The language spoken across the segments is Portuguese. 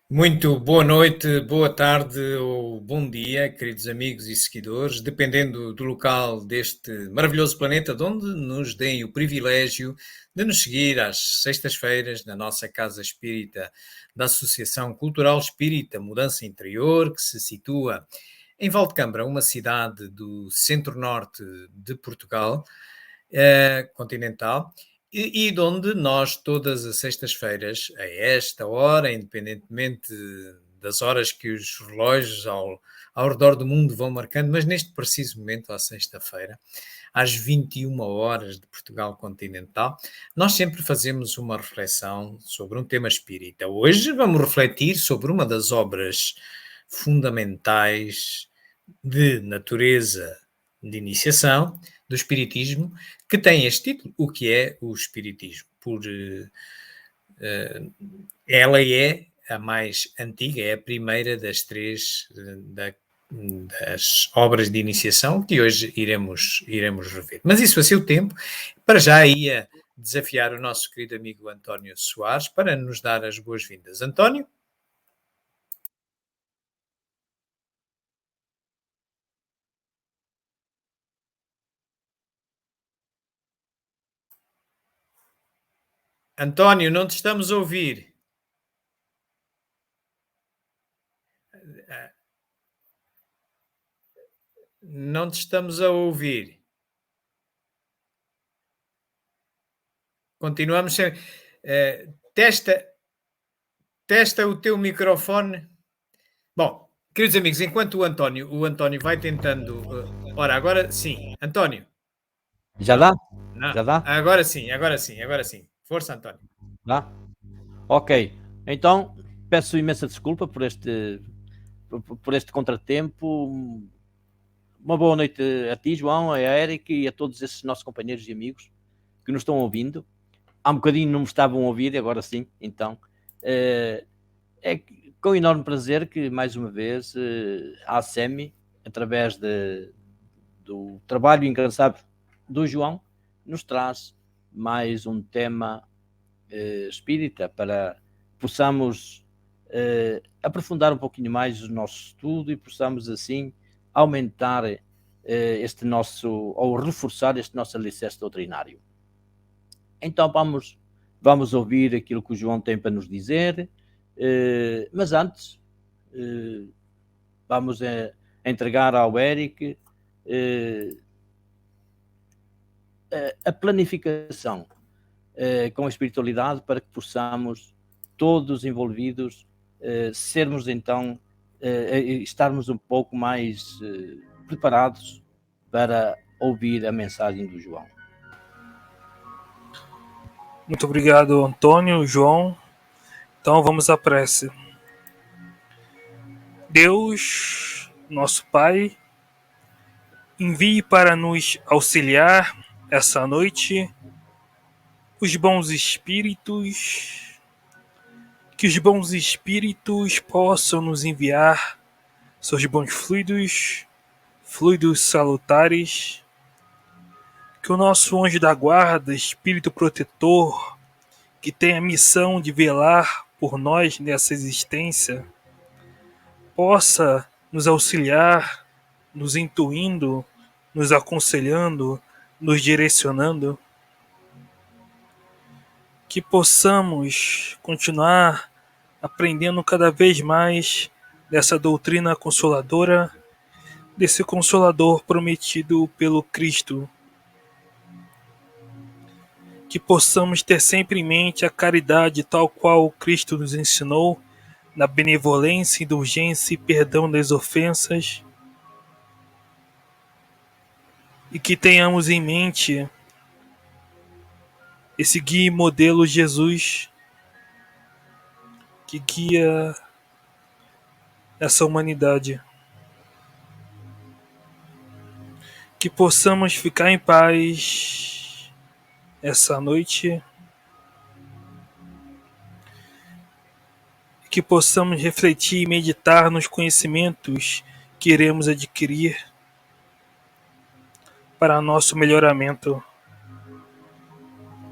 Muito boa noite, boa tarde ou bom dia, queridos amigos e seguidores, dependendo do local deste maravilhoso planeta, de onde nos deem o privilégio de nos seguir às sextas-feiras na nossa Casa Espírita da Associação Cultural Espírita Mudança Interior, que se situa em Valdecambra, uma cidade do centro-norte de Portugal, continental, e de onde nós, todas as sextas-feiras, a esta hora, independentemente das horas que os relógios ao redor do mundo vão marcando, mas neste preciso momento, à sexta-feira, às 21 horas de Portugal continental, nós sempre fazemos uma reflexão sobre um tema espírita. Hoje vamos refletir sobre uma das obras fundamentais de natureza de iniciação do Espiritismo, que tem este título, O que é o Espiritismo? Ela é a mais antiga, é a primeira das três das obras de iniciação que hoje iremos rever. Mas isso a seu tempo, para já ia desafiar o nosso querido amigo António Soares para nos dar as boas-vindas. António? António, não te estamos a ouvir. Não te estamos a ouvir. Continuamos sem. Testa o teu microfone. Bom, queridos amigos, enquanto o António vai tentando. Ora, agora sim. António. Já dá? Não. Já dá? Agora sim. Força, António. Dá? Ok. Então, peço imensa desculpa por este contratempo. Uma boa noite a ti, João, a Eric e a todos esses nossos companheiros e amigos que nos estão ouvindo. Há um bocadinho não me estavam a ouvir, agora sim. Então, é com enorme prazer que, mais uma vez, a ASEMI, através do trabalho incansável do João, nos traz mais um tema espírita para possamos aprofundar um pouquinho mais o nosso estudo e possamos assim aumentar este nosso, ou reforçar este nosso alicerce doutrinário. Então vamos ouvir aquilo que o João tem para nos dizer, mas antes vamos entregar ao Eric a planificação com a espiritualidade para que possamos, todos envolvidos, sermos então, estarmos um pouco mais preparados para ouvir a mensagem do João. Muito obrigado, Antônio, João. Então vamos à prece. Deus, nosso Pai, envie para nos auxiliar essa noite os bons espíritos, que os bons espíritos possam nos enviar seus bons fluidos salutares, que o nosso anjo da guarda, espírito protetor, que tem a missão de velar por nós nessa existência, possa nos auxiliar, nos intuindo, nos aconselhando, nos direcionando, que possamos continuar aprendendo cada vez mais dessa doutrina consoladora, desse consolador prometido pelo Cristo. Que possamos ter sempre em mente a caridade tal qual o Cristo nos ensinou, na benevolência, indulgência e perdão das ofensas. e que tenhamos em mente esse guia e modelo Jesus que guia essa humanidade. Que possamos ficar em paz essa noite. Que possamos refletir e meditar nos conhecimentos que iremos adquirir para nosso melhoramento.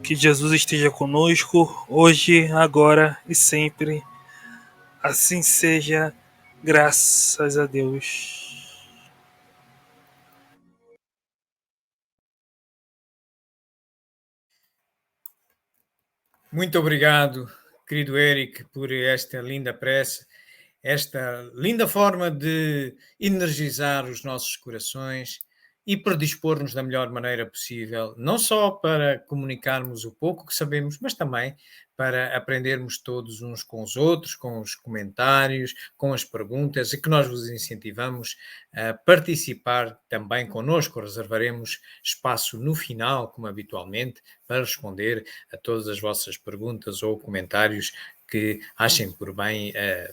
Que Jesus esteja conosco, hoje, agora e sempre. Assim seja, graças a Deus. Muito obrigado, querido Eric, por esta linda prece, esta linda forma de energizar os nossos corações e predispor-nos da melhor maneira possível, não só para comunicarmos o pouco que sabemos, mas também para aprendermos todos uns com os outros, com os comentários, com as perguntas, e que nós vos incentivamos a participar também connosco. Reservaremos espaço no final, como habitualmente, para responder a todas as vossas perguntas ou comentários que achem por bem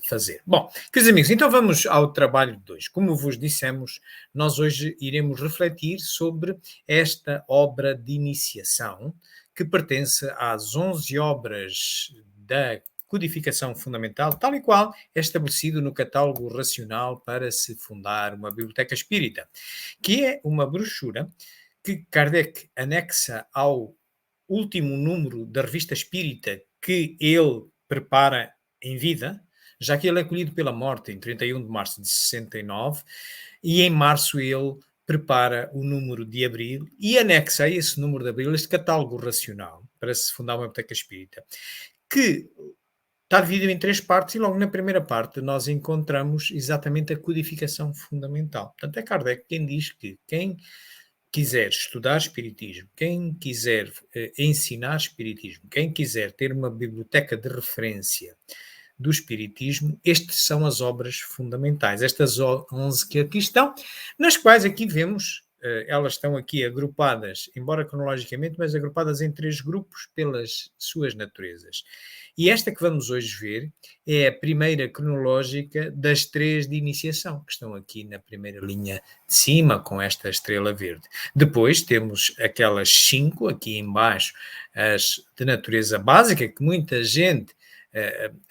fazer. Bom, queridos amigos, então vamos ao trabalho de hoje. Como vos dissemos, nós hoje iremos refletir sobre esta obra de iniciação que pertence às 11 obras da codificação fundamental, tal e qual é estabelecido no catálogo racional para se fundar uma biblioteca espírita, que é uma brochura que Kardec anexa ao último número da revista espírita que ele prepara em vida, já que ele é colhido pela morte em 31 de março de 69, e em março ele prepara o número de abril e anexa a esse número de abril este catálogo racional para se fundar uma biblioteca espírita, que está dividido em 3 partes, e logo na primeira parte nós encontramos exatamente a codificação fundamental. Portanto, é Kardec quem diz que quem quiser estudar Espiritismo, quem quiser ensinar Espiritismo, quem quiser ter uma biblioteca de referência do Espiritismo, estas são as obras fundamentais, estas 11 que aqui estão, nas quais aqui vemos, elas estão aqui agrupadas, embora cronologicamente, mas agrupadas em 3 grupos pelas suas naturezas. E esta que vamos hoje ver é a primeira cronológica das 3 de iniciação, que estão aqui na primeira linha de cima, com esta estrela verde. Depois temos aquelas 5 aqui embaixo, as de natureza básica, que muita gente,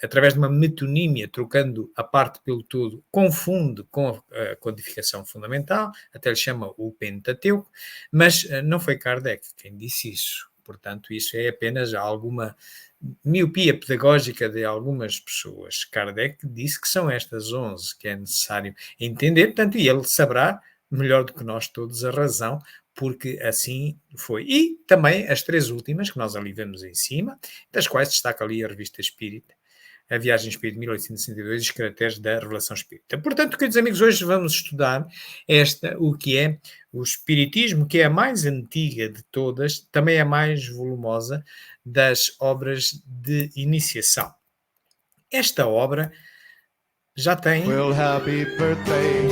através de uma metonímia, trocando a parte pelo todo, confunde com a codificação fundamental, até lhe chama o Pentateuco, mas não foi Kardec quem disse isso. Portanto, isso é apenas alguma miopia pedagógica de algumas pessoas. Kardec disse que são estas 11 que é necessário entender, portanto, e ele saberá melhor do que nós todos a razão, porque assim foi. E também as 3 últimas, que nós ali vemos em cima, das quais destaca ali a Revista Espírita, a Viagem Espírita de 1862 e os caracteres da Revelação Espírita. Portanto, queridos amigos, hoje vamos estudar o que é o Espiritismo, que é a mais antiga de todas, também é a mais volumosa das obras de iniciação. Esta obra já tem... Well, happy birthday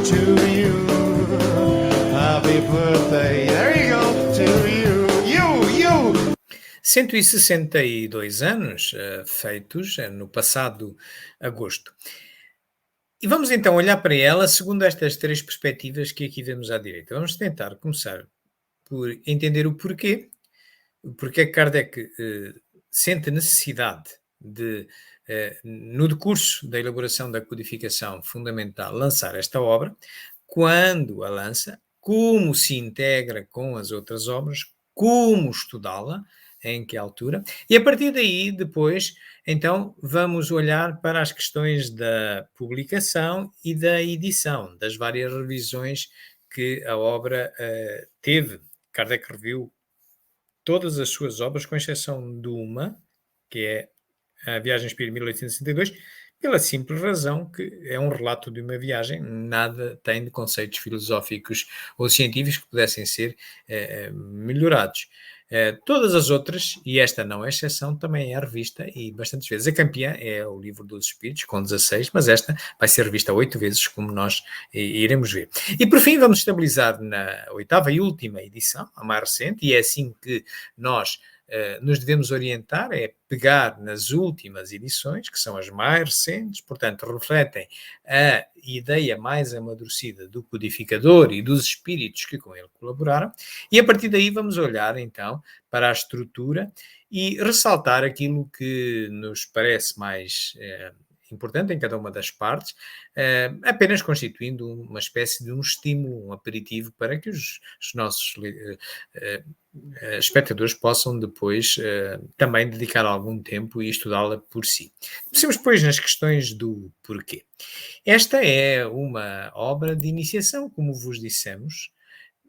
to you. Happy birthday, there you go, to you. 162 anos feitos no passado agosto. E vamos então olhar para ela segundo estas 3 perspectivas que aqui vemos à direita. Vamos tentar começar por entender o porquê Kardec sente necessidade de, no decurso da elaboração da codificação fundamental, lançar esta obra, quando a lança, como se integra com as outras obras, como estudá-la, em que altura, e a partir daí, depois, então, vamos olhar para as questões da publicação e da edição, das várias revisões que a obra teve. Kardec reviu todas as suas obras, com exceção de uma, que é a Viagem Espírita de 1862, pela simples razão que é um relato de uma viagem, nada tem de conceitos filosóficos ou científicos que pudessem ser melhorados. Todas as outras, e esta não é exceção, também é revista e bastantes vezes. A campeã é o Livro dos Espíritos, com 16, mas esta vai ser revista 8 vezes, como nós iremos ver. E por fim, vamos estabilizar na 8ª e última edição, a mais recente, e é assim que nós nos devemos orientar, é pegar nas últimas edições, que são as mais recentes, portanto, refletem a ideia mais amadurecida do codificador e dos espíritos que com ele colaboraram, e a partir daí vamos olhar, então, para a estrutura e ressaltar aquilo que nos parece mais importante em cada uma das partes, apenas constituindo uma espécie de um estímulo, um aperitivo para que os nossos espectadores possam depois também dedicar algum tempo e estudá-la por si. Comecemos, pois, nas questões do porquê. Esta é uma obra de iniciação, como vos dissemos,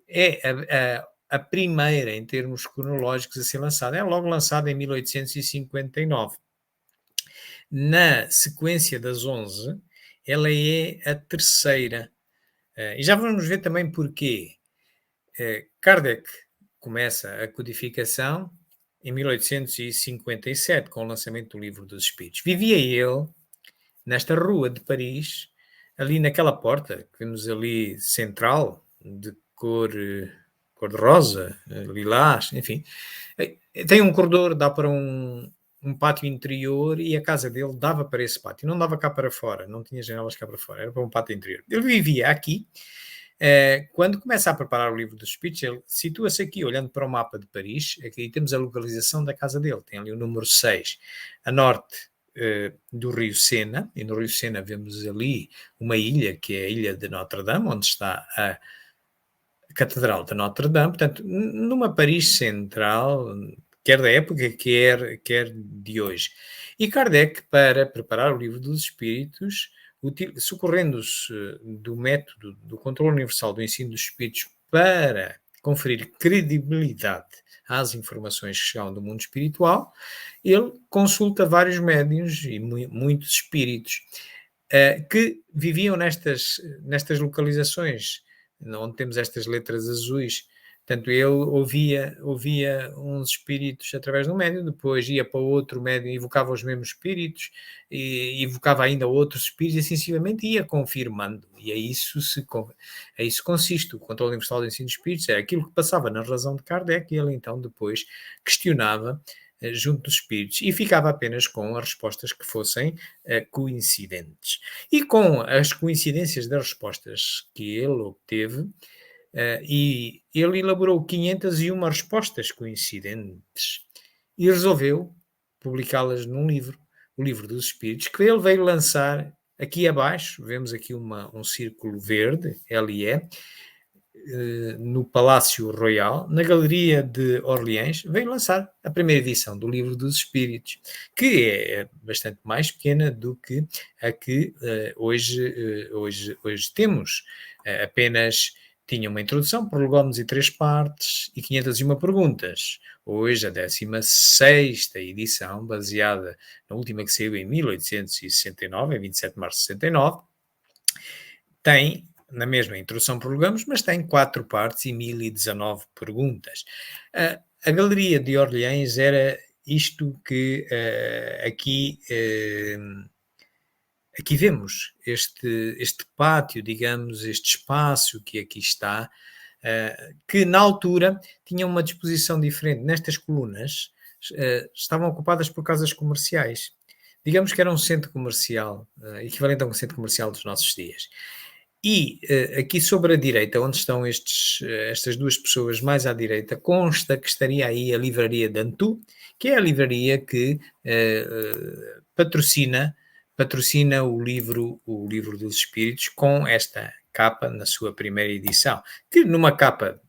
é a primeira em termos cronológicos a ser lançada. É logo lançada em 1859. Na sequência das 11, ela é a terceira. E já vamos ver também porquê. Kardec começa a codificação em 1857, com o lançamento do Livro dos Espíritos. Vivia ele nesta rua de Paris, ali naquela porta que vemos ali central, de cor de rosa, lilás, enfim. Tem um corredor, dá para um pátio interior e a casa dele dava para esse pátio. Não dava cá para fora, não tinha janelas cá para fora, era para um pátio interior. Ele vivia aqui. Quando começa a preparar o Livro dos Espíritos, ele situa-se aqui, olhando para o mapa de Paris. Aqui temos a localização da casa dele, tem ali o número 6, a norte do rio Sena, e no rio Sena vemos ali uma ilha, que é a ilha de Notre-Dame, onde está a Catedral de Notre-Dame, portanto, numa Paris central, quer da época, quer de hoje. E Kardec, para preparar o Livro dos Espíritos, socorrendo-se do método do controle universal do ensino dos espíritos para conferir credibilidade às informações que chegam do mundo espiritual, ele consulta vários médiuns e muitos espíritos que viviam nestas localizações, onde temos estas letras azuis. Portanto, ele ouvia uns espíritos através de um médium, depois ia para outro médium e evocava os mesmos espíritos, e evocava ainda outros espíritos, e assim sucessivamente ia confirmando. E é isso consiste o controle universal do ensino de espíritos, é aquilo que passava na razão de Kardec, e ele então depois questionava junto dos espíritos, e ficava apenas com as respostas que fossem coincidentes. E com as coincidências das respostas que ele obteve, e ele elaborou 501 respostas coincidentes e resolveu publicá-las num livro, o Livro dos Espíritos, que ele veio lançar aqui abaixo. Vemos aqui um círculo verde, LE, no Palácio Royal, na Galeria de Orleans. Veio lançar a primeira edição do Livro dos Espíritos, que é bastante mais pequena do que a que hoje temos. Apenas tinha uma introdução, prolegómenos e 3 partes e 501 perguntas. Hoje, a 16ª edição, baseada na última que saiu em 1869, em 27 de março de 69, tem na mesma introdução, prolegómenos, mas tem 4 partes e 1019 perguntas. A Galeria de Orleans era isto que aqui vemos, este pátio, digamos, este espaço que aqui está, que na altura tinha uma disposição diferente. Nestas colunas estavam ocupadas por casas comerciais. Digamos que era um centro comercial, equivalente a um centro comercial dos nossos dias. E aqui sobre a direita, onde estão estas duas pessoas mais à direita, consta que estaria aí a livraria Dantu, que é a livraria que patrocina o livro dos Espíritos, com esta capa na sua primeira edição, que numa capa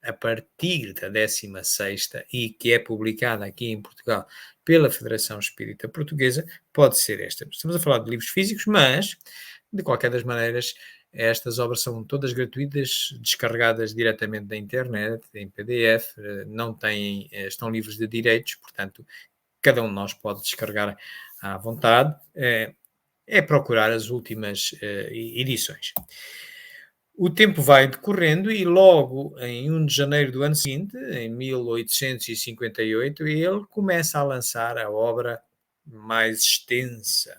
a partir da 16ª e que é publicada aqui em Portugal pela Federação Espírita Portuguesa, pode ser esta. Estamos a falar de livros físicos, mas de qualquer das maneiras, estas obras são todas gratuitas, descarregadas diretamente da internet, em PDF, estão livres de direitos, portanto, cada um de nós pode descarregar à vontade. É procurar as últimas edições. O tempo vai decorrendo e logo em 1 de janeiro do ano seguinte, em 1858, ele começa a lançar a obra mais extensa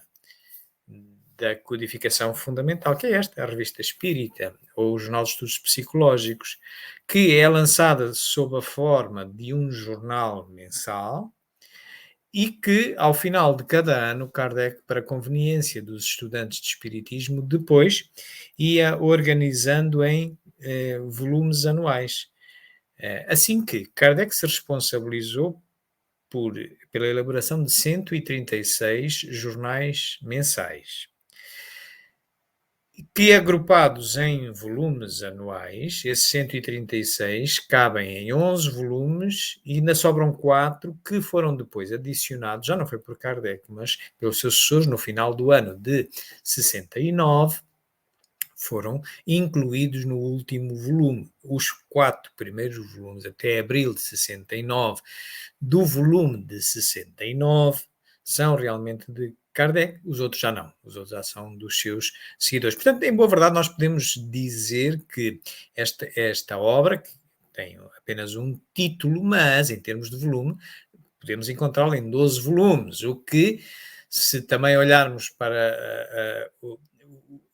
da codificação fundamental, que é esta, a Revista Espírita, ou o Jornal de Estudos Psicológicos, que é lançada sob a forma de um jornal mensal e que, ao final de cada ano, Kardec, para conveniência dos estudantes de Espiritismo, depois ia organizando em volumes anuais. Assim que Kardec se responsabilizou pela elaboração de 136 jornais mensais, que agrupados em volumes anuais, esses 136 cabem em 11 volumes e ainda sobram 4 que foram depois adicionados, já não foi por Kardec, mas pelos seus sucessores, no final do ano de 69, foram incluídos no último volume. Os 4 primeiros volumes, até abril de 69, do volume de 69, são realmente de Kardec, os outros já não, os outros já são dos seus seguidores. Portanto, em boa verdade, nós podemos dizer que esta obra, que tem apenas um título, mas em termos de volume, podemos encontrá-la em 12 volumes, o que, se também olharmos para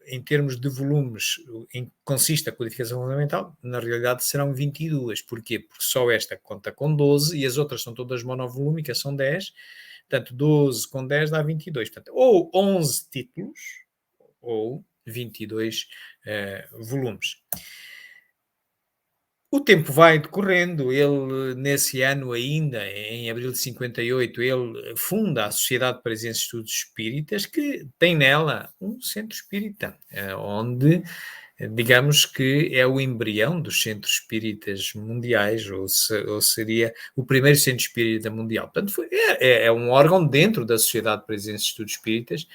em termos de volumes em que consiste a codificação fundamental, na realidade serão 22. Porquê? Porque só esta conta com 12 e as outras são todas monovolúmicas, são 10. Portanto, 12 com 10 dá 22. Portanto, ou 11 títulos ou 22 volumes. O tempo vai decorrendo, ele nesse ano ainda, em abril de 58, ele funda a Sociedade Parisiense de Estudos Espíritas, que tem nela um centro espírita, onde, digamos que é o embrião dos centros espíritas mundiais, ou seria o primeiro centro espírita mundial. Portanto, é um órgão dentro da Sociedade Parisiense de Estudos Espíritas,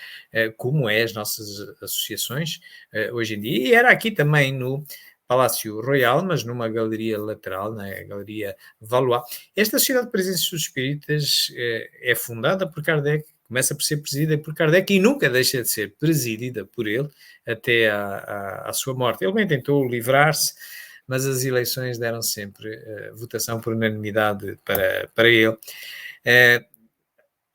como é as nossas associações hoje em dia, e era aqui também no Palácio Royal, mas numa galeria lateral, a Galeria Valois. Esta Sociedade Parisiense de Estudos Espíritas é fundada por Kardec, começa por ser presidida por Kardec e nunca deixa de ser presidida por ele até à sua morte. Ele bem tentou livrar-se, mas as eleições deram sempre votação por unanimidade para ele.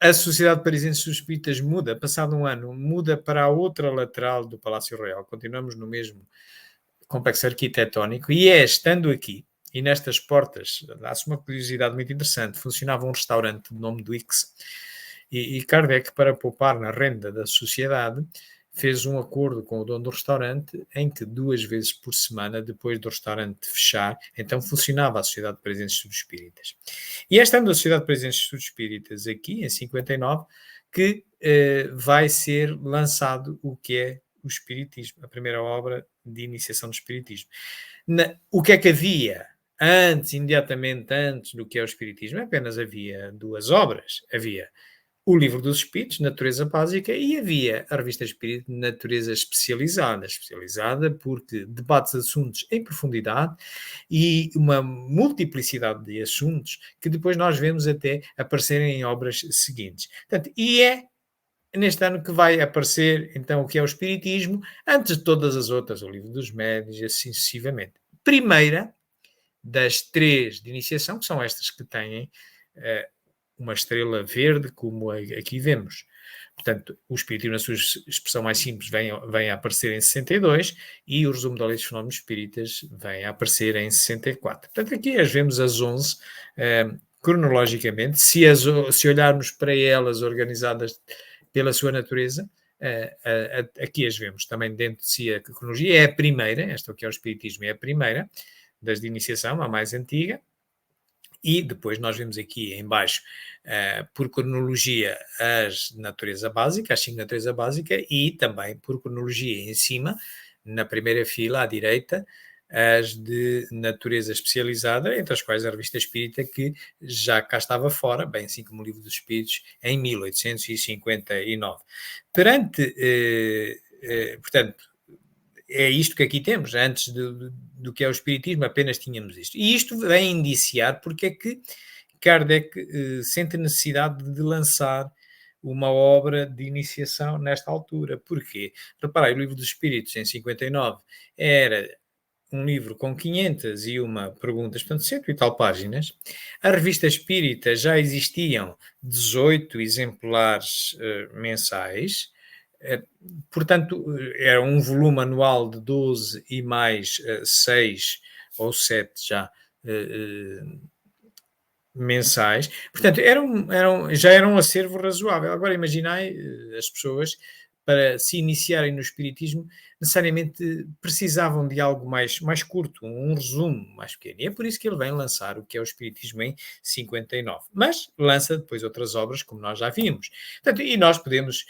A Sociedade Parisiense de Estudos Espíritas muda, passado um ano, muda para a outra lateral do Palácio Royal. Continuamos no mesmo complexo arquitetónico, e estando aqui, e nestas portas, dá-se uma curiosidade muito interessante, funcionava um restaurante de nome do X, e Kardec, para poupar na renda da sociedade, fez um acordo com o dono do restaurante, em que 2 vezes por semana, depois do restaurante fechar, então funcionava a Sociedade Parisiense de Estudos Espíritas. E estando a Sociedade Parisiense de Estudos Espíritas aqui, em 59, que vai ser lançado o que é o Espiritismo, a primeira obra de iniciação do Espiritismo. O que é que havia antes, imediatamente antes do que é o Espiritismo? Apenas havia 2 obras. Havia o Livro dos Espíritos, Natureza Básica, e havia a Revista Espírita de Natureza Especializada, porque debate assuntos em profundidade e uma multiplicidade de assuntos que depois nós vemos até aparecerem em obras seguintes. Portanto, e é neste ano que vai aparecer, então, o que é o Espiritismo, antes de todas as outras, o Livro dos Médiuns, e assim sucessivamente. Primeira das 3 de iniciação, que são estas que têm uma estrela verde, como aqui vemos. Portanto, o Espiritismo, na sua expressão mais simples, vem a aparecer em 62 e o Resumo da Lei dos Fenómenos Espíritas vem a aparecer em 64. Portanto, aqui as vemos as 11 cronologicamente. Se olharmos para elas organizadas pela sua natureza, aqui as vemos também dentro de si. A cronologia é a primeira, esta que é o Espiritismo, é a primeira das de iniciação, a mais antiga, e depois nós vemos aqui em baixo, por cronologia, as de natureza básica, as 5 de natureza básica, e também por cronologia em cima, na primeira fila à direita, as de natureza especializada, entre as quais a Revista Espírita, que já cá estava fora, bem assim como o Livro dos Espíritos, em 1859. Portanto, é isto que aqui temos. Antes do que é o Espiritismo, apenas tínhamos isto. E isto vem indiciar porque é que Kardec sente necessidade de lançar uma obra de iniciação nesta altura. Porquê? Reparem, o Livro dos Espíritos, em 59, era um livro com 501 perguntas, portanto 100 e tal páginas. A revista Espírita já existiam 18 exemplares mensais, portanto era um volume anual de 12 e mais 6 ou 7 já mensais. Portanto, já era um acervo razoável. Agora imaginai as pessoas, para se iniciarem no Espiritismo, necessariamente precisavam de algo mais curto, um resumo mais pequeno. E é por isso que ele vem lançar o que é o Espiritismo em 59. Mas lança depois outras obras, como nós já vimos. Portanto, e nós podemos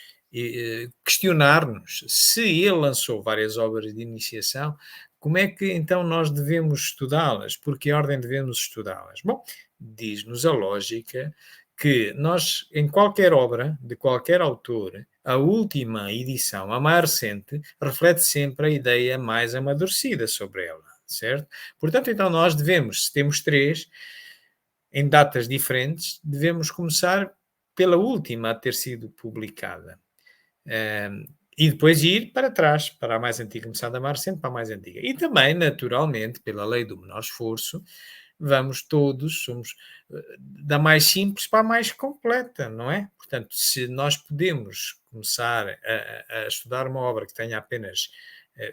questionar-nos, se ele lançou várias obras de iniciação, como é que então nós devemos estudá-las? Por que ordem devemos estudá-las? Bom, diz-nos a lógica que nós, em qualquer obra, de qualquer autor, a última edição, a mais recente, reflete sempre a ideia mais amadurecida sobre ela, certo? Portanto, então nós devemos, se temos 3, em datas diferentes, devemos começar pela última a ter sido publicada. E depois ir para trás, para a mais antiga, começar da mais recente para a mais antiga. E também, naturalmente, pela lei do menor esforço, somos da mais simples para a mais completa, não é? Portanto, se nós podemos começar a estudar uma obra que tenha apenas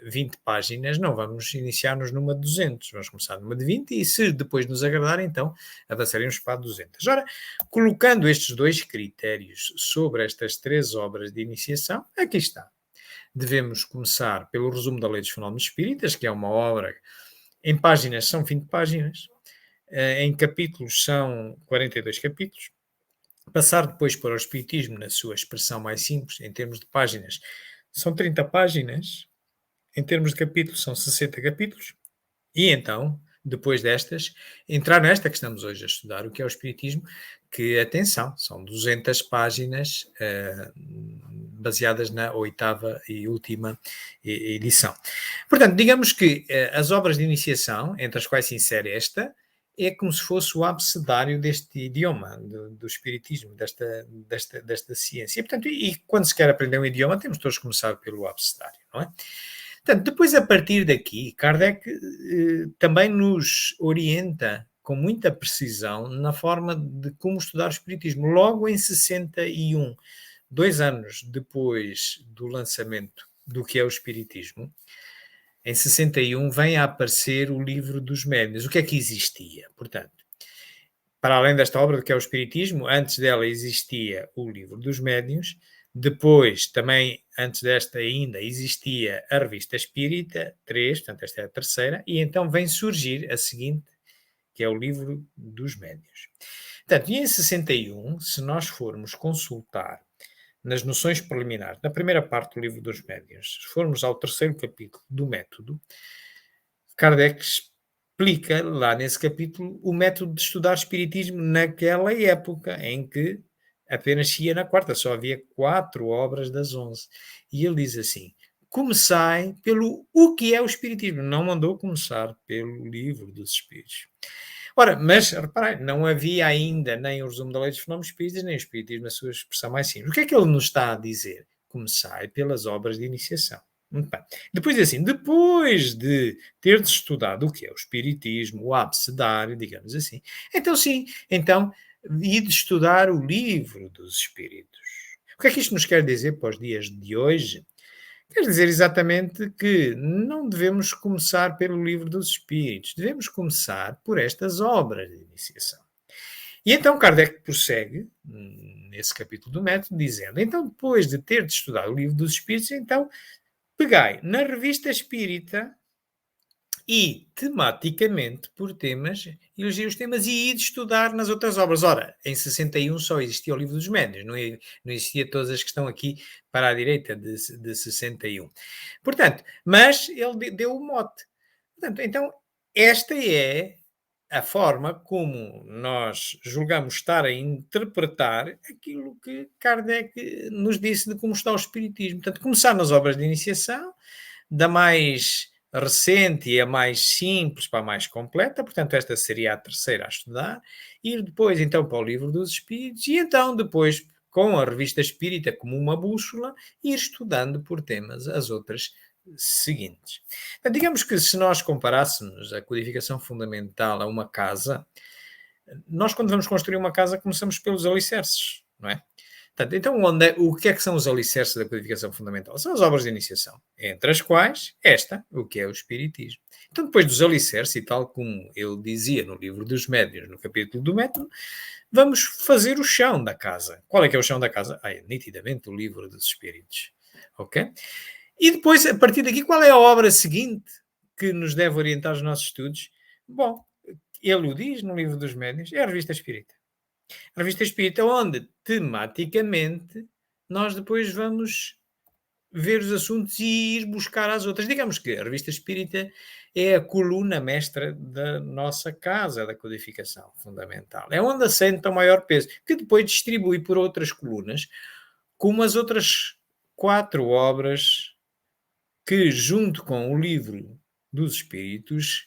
20 páginas, não vamos iniciar-nos numa de 200, vamos começar numa de 20 e se depois nos agradar, então avançaremos para a 200. Ora, colocando estes 2 critérios sobre estas 3 obras de iniciação, aqui está. Devemos começar pelo resumo da Lei dos Fenómenos Espíritas, que é uma obra, em páginas são 20 páginas, em capítulos são 42 capítulos. Passar depois para o Espiritismo na sua expressão mais simples, em termos de páginas, são 30 páginas. Em termos de capítulos, são 60 capítulos. E então, depois destas, entrar nesta que estamos hoje a estudar, o que é o Espiritismo, que, atenção, são 200 páginas baseadas na 8ª e última edição. Portanto, digamos que as obras de iniciação, entre as quais se insere esta, é como se fosse o abecedário deste idioma, do Espiritismo, desta ciência. E, portanto, quando se quer aprender um idioma, temos todos que começar pelo abecedário, não é? Portanto, depois, a partir daqui, Kardec também nos orienta com muita precisão na forma de como estudar o Espiritismo. Logo em 61, 2 anos depois do lançamento do que é o Espiritismo, em 61 vem a aparecer o Livro dos Médiuns. O que é que existia? Portanto, para além desta obra do que é o Espiritismo, antes dela existia o Livro dos Médiuns. Depois, também, antes desta ainda, existia a Revista Espírita, 3, portanto esta é a terceira, e então vem surgir a seguinte, que é o Livro dos Médiuns. Portanto, e em 61, se nós formos consultar nas noções preliminares, na primeira parte do Livro dos Médiuns, se formos ao 3º capítulo do método, Kardec explica lá nesse capítulo o método de estudar Espiritismo naquela época em que apenas se ia na 4ª, só havia 4 obras das 11. E ele diz assim, comecei pelo o que é o Espiritismo, não mandou começar pelo Livro dos Espíritos. Ora, mas, reparem, não havia ainda nem o resumo da Lei dos Fenómenos Espíritas, nem o Espiritismo na sua expressão mais simples. O que é que ele nos está a dizer? Comecei pelas obras de iniciação. Muito bem. Depois assim, depois de teres estudado o que é o Espiritismo, o abecedário, digamos assim, então sim, e de estudar o Livro dos Espíritos. O que é que isto nos quer dizer para os dias de hoje? Quer dizer exatamente que não devemos começar pelo Livro dos Espíritos, devemos começar por estas obras de iniciação. E então Kardec prossegue, nesse capítulo do método, dizendo, então depois de ter de estudar o Livro dos Espíritos, então pegai na Revista Espírita e, tematicamente, por temas, elegi os temas e ia estudar nas outras obras. Ora, em 61 só existia o Livro dos Médiuns, não existia todas as que estão aqui para a direita de 61. Portanto, mas ele deu o mote. Portanto, então, esta é a forma como nós julgamos estar a interpretar aquilo que Kardec nos disse de como está o Espiritismo. Portanto, começar nas obras de iniciação, da mais recente e a mais simples para a mais completa, portanto esta seria a terceira a estudar, ir depois então para o Livro dos Espíritos e então depois com a Revista Espírita como uma bússola ir estudando por temas as outras seguintes. Digamos que se nós comparássemos a codificação fundamental a uma casa, nós quando vamos construir uma casa começamos pelos alicerces, não é? Portanto, então, o que são os alicerces da codificação fundamental? São as obras de iniciação, entre as quais o que é o Espiritismo. Então, depois dos alicerces, e tal como ele dizia no livro dos Médiuns, no capítulo do método, vamos fazer o chão da casa. Qual é que é o chão da casa? É nitidamente o livro dos Espíritos. Ok? E depois, a partir daqui, qual é a obra seguinte que nos deve orientar os nossos estudos? Bom, ele o diz no livro dos Médiuns, é a Revista Espírita. A Revista Espírita, onde tematicamente nós depois vamos ver os assuntos e ir buscar as outras. Digamos que a Revista Espírita é a coluna mestra da nossa casa da codificação fundamental. É onde assenta o maior peso, que depois distribui por outras colunas, como as outras 4 obras que, junto com o livro dos Espíritos,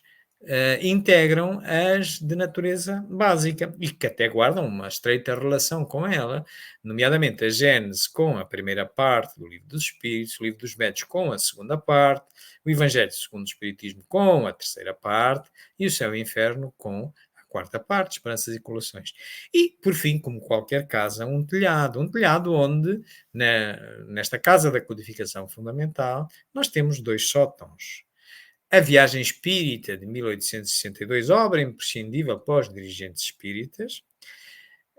integram as de natureza básica e que até guardam uma estreita relação com ela, nomeadamente a Gênese com a primeira parte do livro dos Espíritos, o livro dos Médiuns com a segunda parte, o Evangelho segundo o Espiritismo com a terceira parte e o Céu e o Inferno com a quarta parte, Esperanças e Colações. E, por fim, como qualquer casa, um telhado onde, nesta casa da codificação fundamental, nós temos 2 sótãos. A Viagem Espírita, de 1862, obra imprescindível para os dirigentes espíritas.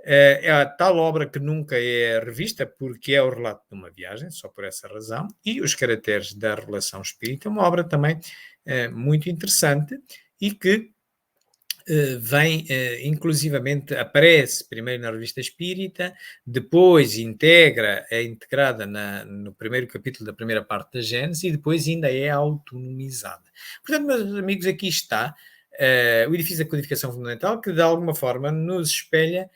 É a tal obra que nunca é revista, porque é o relato de uma viagem, só por essa razão. E Os Caracteres da Revelação Espírita, uma obra também muito interessante e que vem, inclusivamente, aparece primeiro na Revista Espírita, depois é integrada no primeiro capítulo da primeira parte da Gênese e depois ainda é autonomizada. Portanto, meus amigos, aqui está o edifício da codificação fundamental que, de alguma forma, nos espelha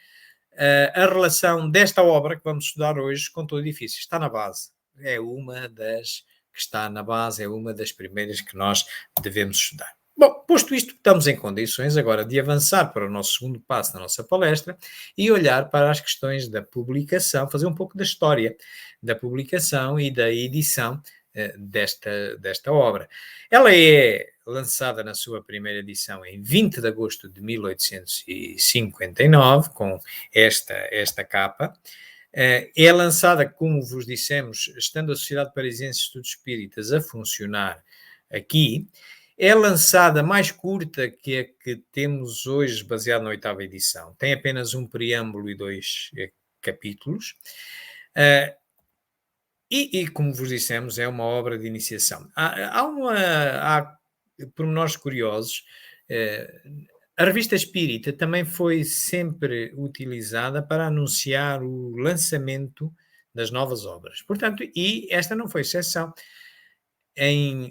a relação desta obra que vamos estudar hoje com todo o edifício. Está na base. É uma das que está na base, é uma das primeiras que nós devemos estudar. Bom, posto isto, estamos em condições agora de avançar para o nosso segundo passo na nossa palestra e olhar para as questões da publicação, fazer um pouco da história da publicação e da edição desta obra. Ela é lançada na sua primeira edição em 20 de agosto de 1859, com esta capa. É lançada, como vos dissemos, estando a Sociedade Parisiense de Estudos Espíritas a funcionar aqui. É lançada mais curta que a que temos hoje, baseada na 8ª edição. Tem apenas um preâmbulo e 2 capítulos. E, como vos dissemos, é uma obra de iniciação. Há pormenores curiosos. A Revista Espírita também foi sempre utilizada para anunciar o lançamento das novas obras. Portanto, e esta não foi exceção.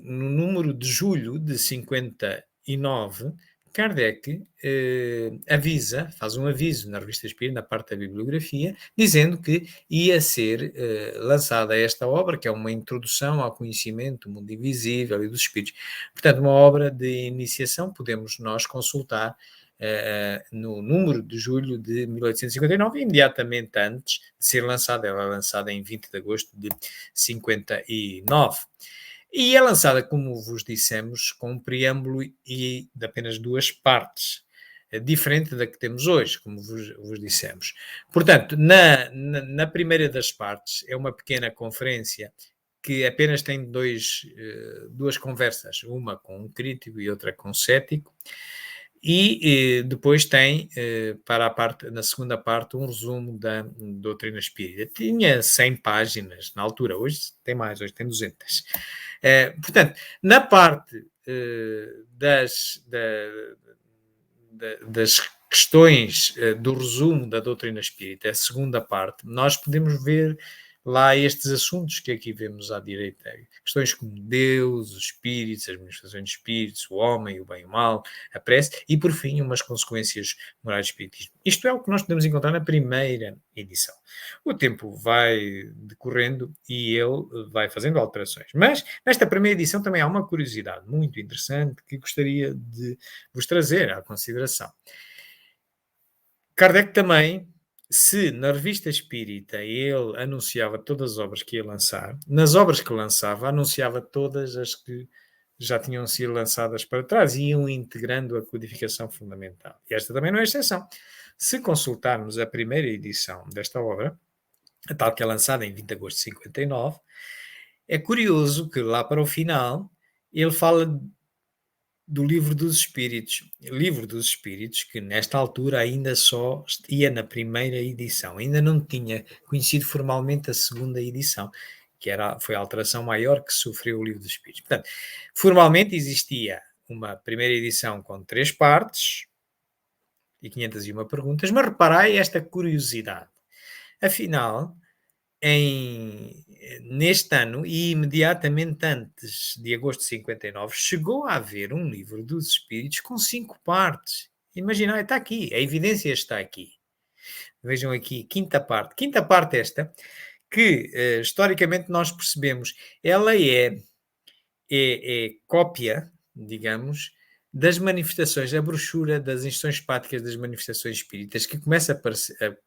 No número de julho de 59, Kardec faz um aviso na Revista Espírita, na parte da bibliografia, dizendo que ia ser lançada esta obra, que é uma introdução ao conhecimento do mundo invisível e dos espíritos. Portanto, uma obra de iniciação, podemos nós consultar no número de julho de 1859, imediatamente antes de ser lançada. Ela é lançada em 20 de agosto de 59. E é lançada, como vos dissemos, com um preâmbulo e de apenas 2 partes, diferente da que temos hoje, como vos dissemos. Portanto, na primeira das partes, é uma pequena conferência que apenas tem 2 conversas, uma com um crítico e outra com um cético, e depois tem, na segunda parte, um resumo da doutrina espírita. Tinha 100 páginas na altura, hoje tem mais, hoje tem 200. Portanto, na parte das questões do resumo da doutrina espírita, a segunda parte, nós podemos ver lá estes assuntos que aqui vemos à direita, questões como Deus, os espíritos, as manifestações de espíritos, o homem, o bem e o mal, a prece e, por fim, umas consequências morais do espiritismo. Isto é o que nós podemos encontrar na primeira edição. O tempo vai decorrendo e ele vai fazendo alterações. Mas, nesta primeira edição também há uma curiosidade muito interessante que gostaria de vos trazer à consideração. Kardec também se na revista espírita ele anunciava todas as obras que ia lançar, nas obras que lançava, anunciava todas as que já tinham sido lançadas para trás e iam integrando a codificação fundamental. E esta também não é exceção. Se consultarmos a primeira edição desta obra, a tal que é lançada em 20 de agosto de 59, é curioso que lá para o final ele fala do Livro dos Espíritos. O Livro dos Espíritos, que nesta altura ainda só ia na primeira edição, ainda não tinha conhecido formalmente a segunda edição, que foi a alteração maior que sofreu o Livro dos Espíritos. Portanto, formalmente existia uma primeira edição com 3 partes e 501 perguntas, mas reparai esta curiosidade. Afinal, neste ano, e imediatamente antes de agosto de 59, chegou a haver um Livro dos Espíritos com 5 partes. Imaginai, está aqui, a evidência está aqui. Vejam aqui, quinta parte esta, que historicamente nós percebemos, ela é cópia, digamos, das manifestações, a brochura das instruções práticas das manifestações espíritas, que começa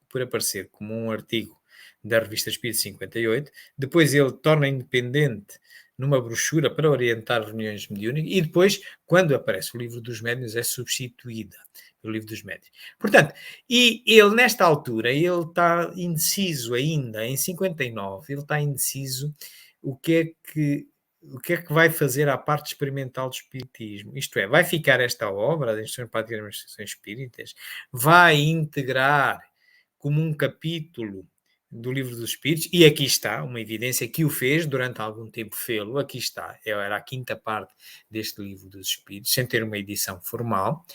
por aparecer como um artigo da revista Espírito 58, depois ele torna independente numa brochura para orientar reuniões mediúnicas e depois, quando aparece o Livro dos Médiuns, é substituída pelo Livro dos Médiuns. Portanto, e ele nesta altura, ele está indeciso ainda, em 59, ele está indeciso o que é que vai fazer à parte experimental do espiritismo? Isto é, vai ficar esta obra, das Instruções Práticas das Manifestações Espíritas, vai integrar como um capítulo do Livro dos Espíritos, e aqui está uma evidência que o fez, durante algum tempo fê-lo, aqui está, era a quinta parte deste Livro dos Espíritos, sem ter uma edição formal,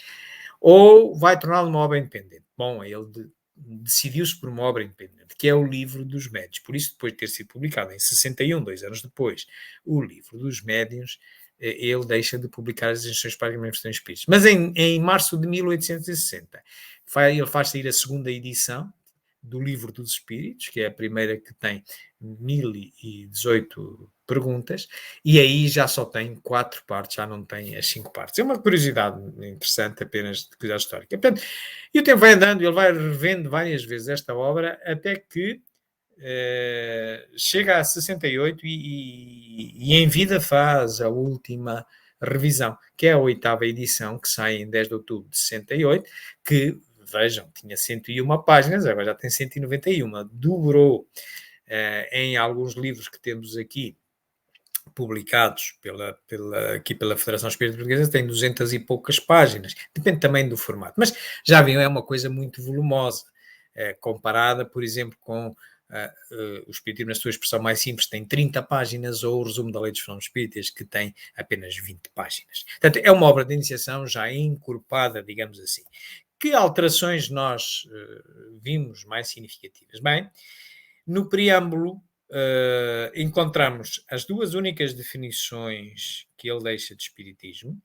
ou vai torná-lo uma obra independente. Bom, ele decidiu-se por uma obra independente, que é o Livro dos Médiuns. Por isso, depois de ter sido publicado em 61, 2 anos depois, o Livro dos Médiuns, ele deixa de publicar as instruções para as manifestações espíritas. Mas em março de 1860, ele faz sair a segunda edição do Livro dos Espíritos, que é a primeira que tem 1018 perguntas, e aí já só tem 4 partes, já não tem as 5 partes. É uma curiosidade interessante apenas de curiosidade histórica. Portanto, e o tempo vai andando, ele vai revendo várias vezes esta obra, até que chega a 68 e em vida faz a última revisão, que é a 8ª edição, que sai em 10 de outubro de 68, que, vejam, tinha 101 páginas, agora já tem 191, dobrou em alguns livros que temos aqui, publicados aqui pela Federação Espírita Portuguesa, tem 200 e poucas páginas, depende também do formato, mas já viram, é uma coisa muito volumosa, comparada, por exemplo, com o Espiritismo na sua expressão mais simples tem 30 páginas, ou o resumo da Lei dos Fenómenos Espíritas, que tem apenas 20 páginas. Portanto, é uma obra de iniciação já encorpada, digamos assim. Que alterações nós vimos mais significativas? Bem, no preâmbulo encontramos as 2 únicas definições que ele deixa de Espiritismo.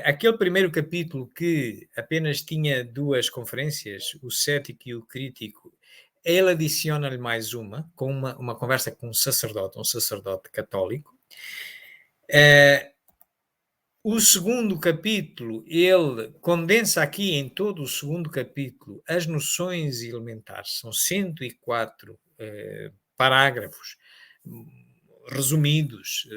Aquele primeiro capítulo que apenas tinha 2 conferências, o cético e o crítico, ele adiciona-lhe mais uma, com uma conversa com um sacerdote católico. O segundo capítulo, ele condensa aqui em todo o segundo capítulo as noções elementares, são 104 parágrafos resumidos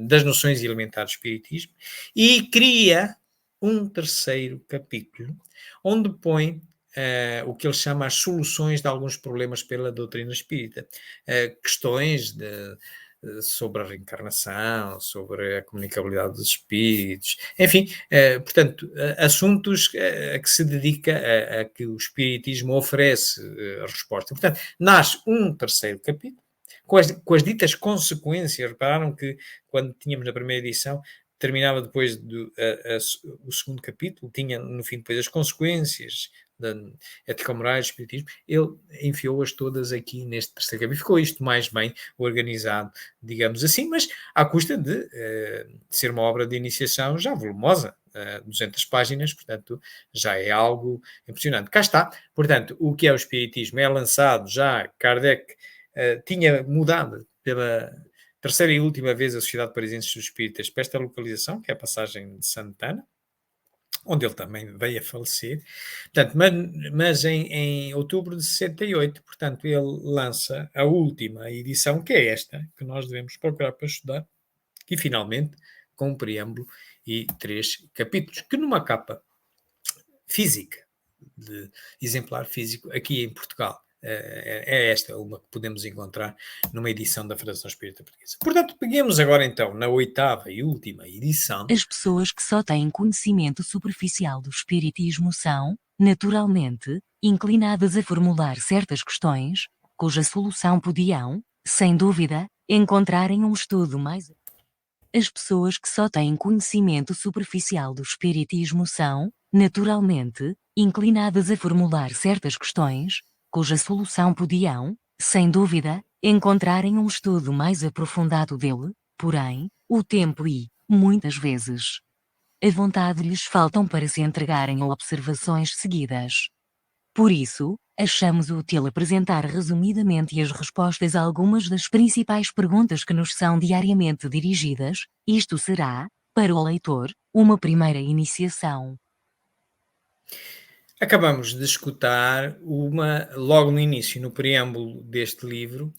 das noções elementares do Espiritismo, e cria um terceiro capítulo, onde põe o que ele chama as soluções de alguns problemas pela doutrina espírita, questões sobre a reencarnação, sobre a comunicabilidade dos espíritos, enfim, portanto, assuntos a que se dedica a que o espiritismo oferece resposta. Portanto, nasce um terceiro capítulo, com as ditas consequências. Repararam que quando tínhamos na primeira edição, terminava depois o segundo capítulo, tinha no fim depois as consequências da ética-morais do espiritismo. Ele enfiou-as todas aqui neste terceiro capítulo. Ficou isto mais bem organizado, digamos assim, mas à custa de ser uma obra de iniciação já volumosa, 200 páginas, portanto já é algo impressionante. Cá está, portanto, o que é o espiritismo é lançado já. Kardec tinha mudado pela terceira e última vez a Sociedade Parisiense dos Espíritas para esta localização, que é a Passagem de Santana, onde ele também veio a falecer. Portanto, mas em outubro de 68, portanto, ele lança a última edição, que é esta, que nós devemos procurar para estudar, e finalmente com um preâmbulo e 3 capítulos, que numa capa física, de exemplar físico, aqui em Portugal, é esta uma que podemos encontrar numa edição da Federação Espírita Portuguesa. Portanto, peguemos agora então na 8ª e última edição. As pessoas que só têm conhecimento superficial do espiritismo são, naturalmente, inclinadas a formular certas questões, cuja solução podiam, sem dúvida, encontrar em um estudo mais. As pessoas que só têm conhecimento superficial do espiritismo são, naturalmente, inclinadas a formular certas questões, cuja solução podiam, sem dúvida, encontrar em um estudo mais aprofundado dele, porém, o tempo e, muitas vezes, a vontade lhes faltam para se entregarem a observações seguidas. Por isso, achamos útil apresentar resumidamente as respostas a algumas das principais perguntas que nos são diariamente dirigidas. Isto será, para o leitor, uma primeira iniciação. Acabamos de escutar logo no início, no preâmbulo deste livro,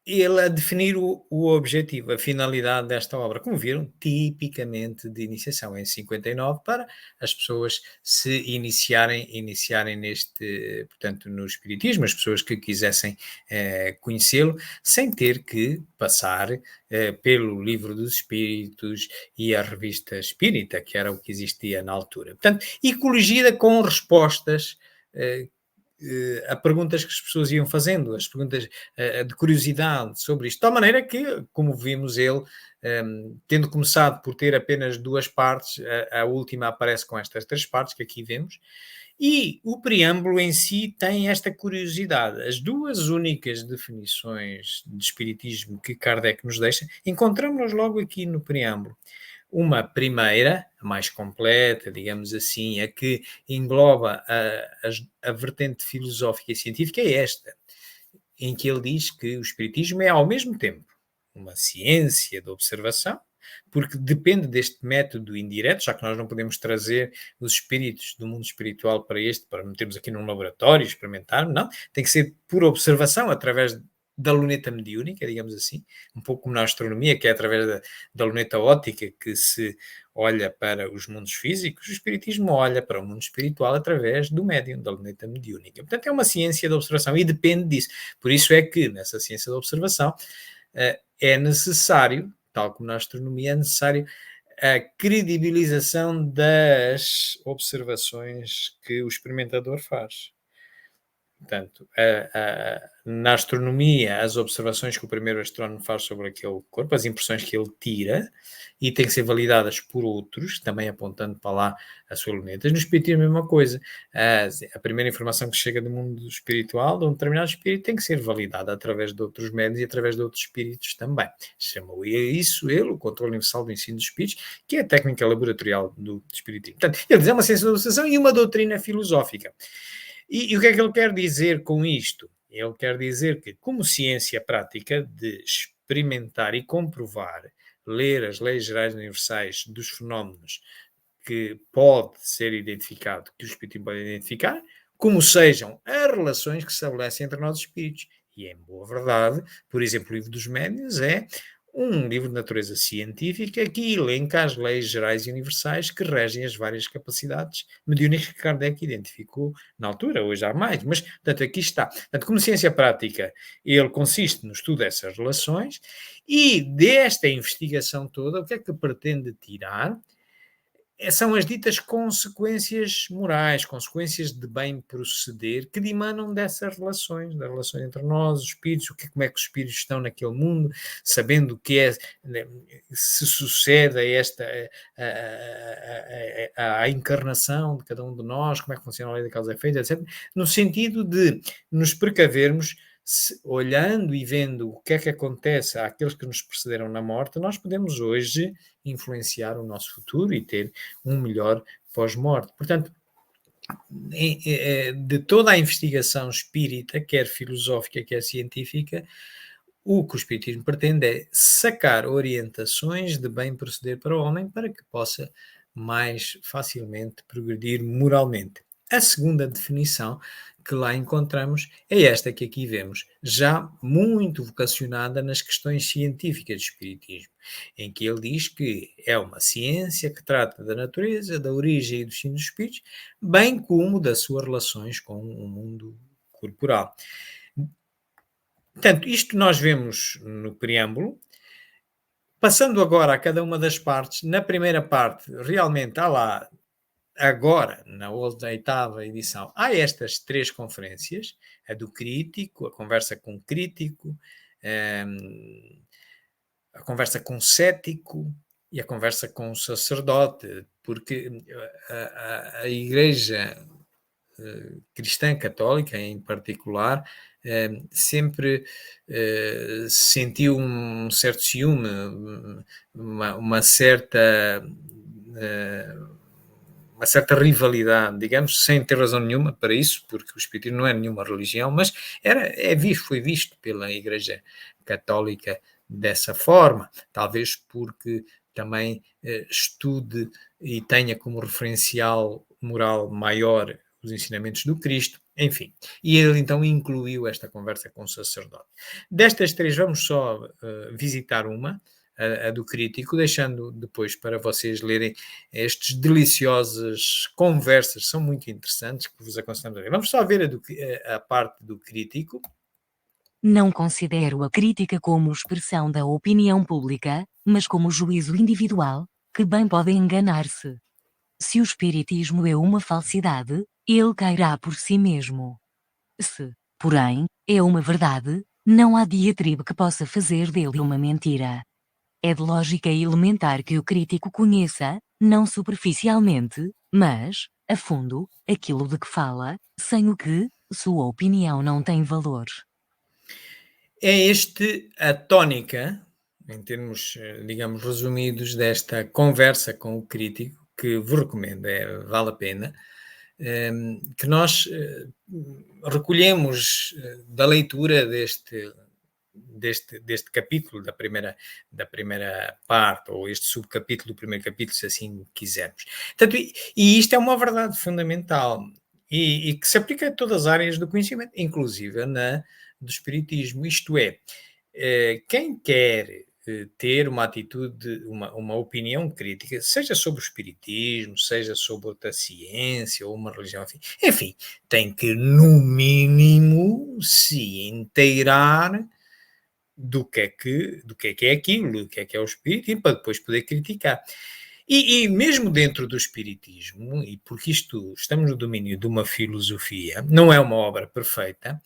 ele a definir o objetivo, a finalidade desta obra, como viram, tipicamente de iniciação, em 59, para as pessoas se iniciarem neste, portanto, no Espiritismo, as pessoas que quisessem conhecê-lo, sem ter que passar pelo Livro dos Espíritos e a Revista Espírita, que era o que existia na altura. Portanto, e coligida com respostas a perguntas que as pessoas iam fazendo, as perguntas de curiosidade sobre isto, de tal maneira que, como vimos ele, tendo começado por ter apenas 2 partes, a última aparece com estas 3 partes que aqui vemos, e o preâmbulo em si tem esta curiosidade. As 2 únicas definições de espiritismo que Kardec nos deixa, encontramos-las logo aqui no preâmbulo. Uma primeira, a mais completa, digamos assim, a que engloba a vertente filosófica e científica, é esta, em que ele diz que o espiritismo é ao mesmo tempo uma ciência de observação, porque depende deste método indireto, já que nós não podemos trazer os espíritos do mundo espiritual para metermos aqui num laboratório e experimentar, não, tem que ser por observação, através da luneta mediúnica, digamos assim, um pouco como na astronomia, que é através da luneta óptica que se olha para os mundos físicos, o espiritismo olha para o mundo espiritual através do médium, da luneta mediúnica. Portanto, é uma ciência da observação e depende disso. Por isso é que, nessa ciência da observação, é necessário, tal como na astronomia, é necessário a credibilização das observações que o experimentador faz. Portanto, na astronomia, as observações que o primeiro astrónomo faz sobre aquele corpo, as impressões que ele tira, e têm que ser validadas por outros, também apontando para lá as suas lunetas. No espiritismo, a mesma coisa. A primeira informação que chega do mundo espiritual, de um determinado espírito, tem que ser validada através de outros médios e através de outros espíritos também. Chamou isso ele, o controle universal do ensino dos espíritos, que é a técnica laboratorial do espiritismo. Portanto, ele diz, é uma ciência da observação e uma doutrina filosófica. E o que é que ele quer dizer com isto? Ele quer dizer que, como ciência prática de experimentar e comprovar, ler as leis gerais universais dos fenómenos que pode ser identificado, que o espiritismo pode identificar, como sejam as relações que se estabelecem entre nós espíritos. E, em boa verdade, por exemplo, o Livro dos Médiuns é um livro de natureza científica que elenca as leis gerais e universais que regem as várias capacidades mediúnicas que Kardec identificou na altura, hoje há mais, mas, portanto, aqui está. Portanto, como ciência prática, ele consiste no estudo dessas relações e desta investigação toda, o que é que pretende tirar? São as ditas consequências morais, consequências de bem proceder que dimanam dessas relações, das relações entre nós, os espíritos, como é que os espíritos estão naquele mundo, sabendo o que é, se sucede a encarnação de cada um de nós, como é que funciona a lei da causa e efeito, etc., no sentido de nos precavermos, olhando e vendo o que é que acontece àqueles que nos precederam na morte, nós podemos hoje influenciar o nosso futuro e ter um melhor pós-morte. Portanto, de toda a investigação espírita, quer filosófica, quer científica, o que o espiritismo pretende é sacar orientações de bem proceder para o homem para que possa mais facilmente progredir moralmente. A segunda definição que lá encontramos é esta que aqui vemos, já muito vocacionada nas questões científicas do espiritismo, em que ele diz que é uma ciência que trata da natureza, da origem e do destino dos espíritos, bem como das suas relações com o mundo corporal. Portanto, isto nós vemos no preâmbulo. Passando agora a cada uma das partes, na primeira parte, realmente há lá, agora, na 8ª edição, há estas 3 conferências, a do crítico, a conversa com o crítico, a conversa com o cético e a conversa com o sacerdote, porque a Igreja cristã católica, em particular, sempre sentiu um certo ciúme, uma certa rivalidade, digamos, sem ter razão nenhuma para isso, porque o espiritismo não é nenhuma religião, mas foi visto pela Igreja Católica dessa forma, talvez porque também estude e tenha como referencial moral maior os ensinamentos do Cristo, enfim. E ele então incluiu esta conversa com o sacerdote. Destas 3 vamos só visitar uma, a do crítico, deixando depois para vocês lerem estas deliciosas conversas, são muito interessantes, que vos aconselhamos a ver. Vamos só ver a parte do crítico. Não considero a crítica como expressão da opinião pública, mas como juízo individual, que bem pode enganar-se. Se o espiritismo é uma falsidade, ele cairá por si mesmo. Se, porém, é uma verdade, não há diatribe que possa fazer dele uma mentira. É de lógica elementar que o crítico conheça, não superficialmente, mas, a fundo, aquilo de que fala, sem o que, sua opinião não tem valor. É a tónica, em termos, digamos, resumidos, desta conversa com o crítico, que vos recomendo, vale a pena, que nós recolhemos da leitura deste capítulo, da primeira parte, ou este subcapítulo do primeiro capítulo, se assim quisermos. Portanto, e isto é uma verdade fundamental, e que se aplica a todas as áreas do conhecimento, inclusive do espiritismo, isto é, quem quer ter uma atitude, uma opinião crítica, seja sobre o espiritismo, seja sobre outra ciência ou uma religião, enfim, tem que, no mínimo, se inteirar do que é aquilo, do que é o espiritismo, para depois poder criticar. E mesmo dentro do espiritismo, e porque estamos no domínio de uma filosofia, não é uma obra perfeita,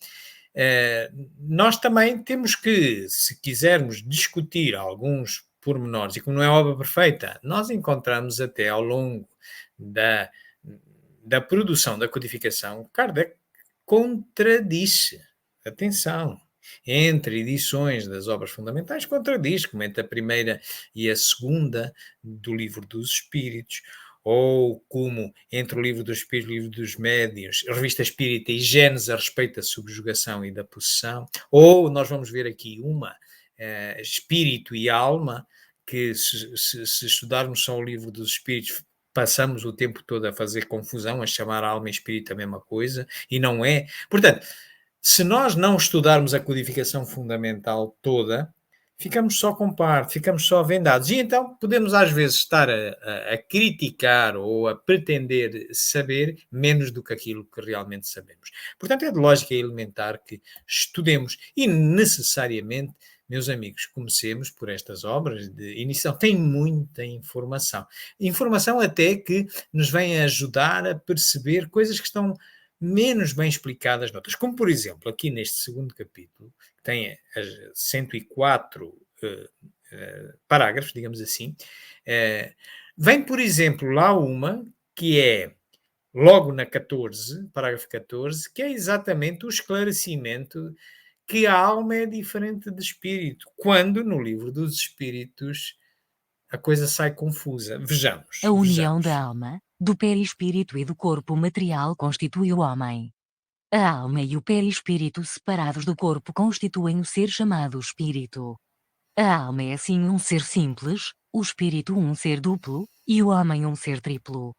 nós também temos que, se quisermos discutir alguns pormenores, e como não é obra perfeita, nós encontramos até ao longo da produção, da codificação, Kardec contradiz, atenção, entre edições das obras fundamentais, contradiz, comenta a primeira e a segunda do Livro dos Espíritos, ou como entre o Livro dos Espíritos e o Livro dos Médiuns, a Revista Espírita e Gênesis a respeito da subjugação e da possessão, ou nós vamos ver aqui uma Espírito e Alma, que se estudarmos só o Livro dos Espíritos, passamos o tempo todo a fazer confusão, a chamar a alma e espírito a mesma coisa, e não é. Portanto, se nós não estudarmos a codificação fundamental toda, ficamos só com parte, ficamos só vendados. E então podemos às vezes estar a criticar ou a pretender saber menos do que aquilo que realmente sabemos. Portanto, é de lógica elementar que estudemos e necessariamente, meus amigos, comecemos por estas obras de iniciação. Tem muita informação. Informação até que nos vem ajudar a perceber coisas que estão menos bem explicadas noutras. Como, por exemplo, aqui neste segundo capítulo, que tem 104 parágrafos, digamos assim, vem, por exemplo, lá uma que é logo na 14, parágrafo 14, que é exatamente o esclarecimento que a alma é diferente de espírito, quando no Livro dos Espíritos a coisa sai confusa. Vejamos. A união da alma, do perispírito e do corpo material constitui o homem. A alma e o perispírito separados do corpo constituem o ser chamado espírito. A alma é assim um ser simples, o espírito um ser duplo, e o homem um ser triplo.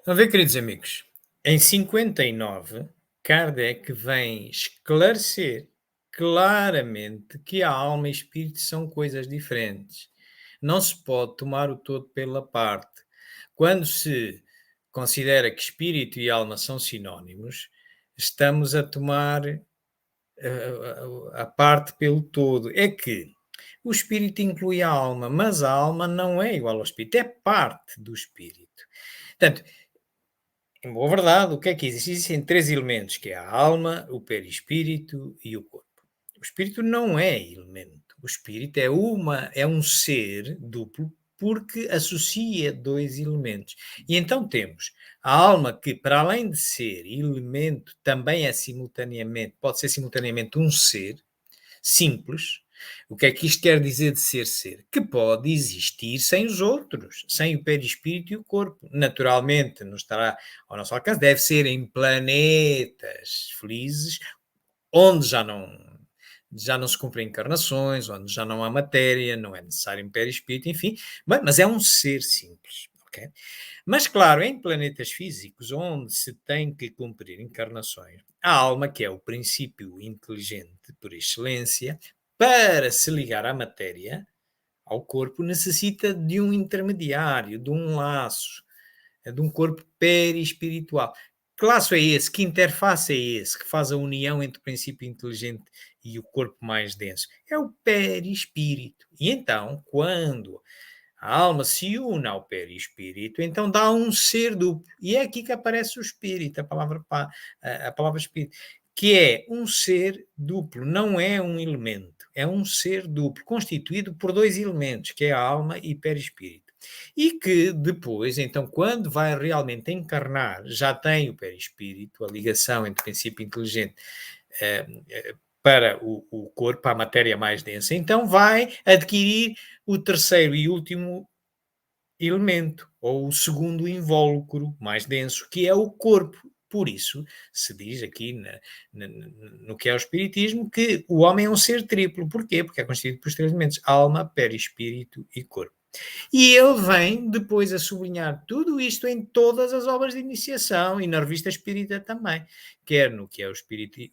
A ver, queridos amigos, em 59, Kardec vem esclarecer claramente que a alma e espírito são coisas diferentes. Não se pode tomar o todo pela parte. Quando se considera que espírito e alma são sinónimos, estamos a tomar a parte pelo todo. É que o espírito inclui a alma, mas a alma não é igual ao espírito, é parte do espírito. Portanto, em boa verdade, o que é que existe? Existem três elementos, que é a alma, o perispírito e o corpo. O espírito não é elemento. O espírito é um ser duplo porque associa dois elementos. E então temos a alma que, para além de ser elemento, também é simultaneamente, pode ser simultaneamente um ser simples. O que é que isto quer dizer de ser? Que pode existir sem os outros, sem o perispírito e o corpo. Naturalmente, não estará ao nosso alcance, deve ser em planetas felizes, onde já não se cumprem encarnações, onde já não há matéria, não é necessário um perispírito, enfim, mas é um ser simples, ok? Mas, claro, em planetas físicos, onde se tem que cumprir encarnações, a alma, que é o princípio inteligente por excelência, para se ligar à matéria, ao corpo, necessita de um intermediário, de um laço, de um corpo perispiritual. Que laço é esse? Que interface é esse que faz a união entre o princípio inteligente e o corpo mais denso? É o perispírito. E então, quando a alma se une ao perispírito, então dá um ser duplo. E é aqui que aparece o espírito, a palavra espírito, que é um ser duplo, não é um elemento, é um ser duplo, constituído por dois elementos, que é a alma e perispírito. E que depois, então, quando vai realmente encarnar, já tem o perispírito, a ligação entre o princípio inteligente para o corpo, a matéria mais densa, então vai adquirir o terceiro e último elemento, ou o segundo invólucro mais denso, que é o corpo. Por isso, se diz aqui no que é o espiritismo que o homem é um ser triplo. Porquê? Porque é constituído por três elementos: alma, perispírito e corpo. E ele vem depois a sublinhar tudo isto em todas as obras de iniciação e na revista espírita também, quer no que é o Espiritismo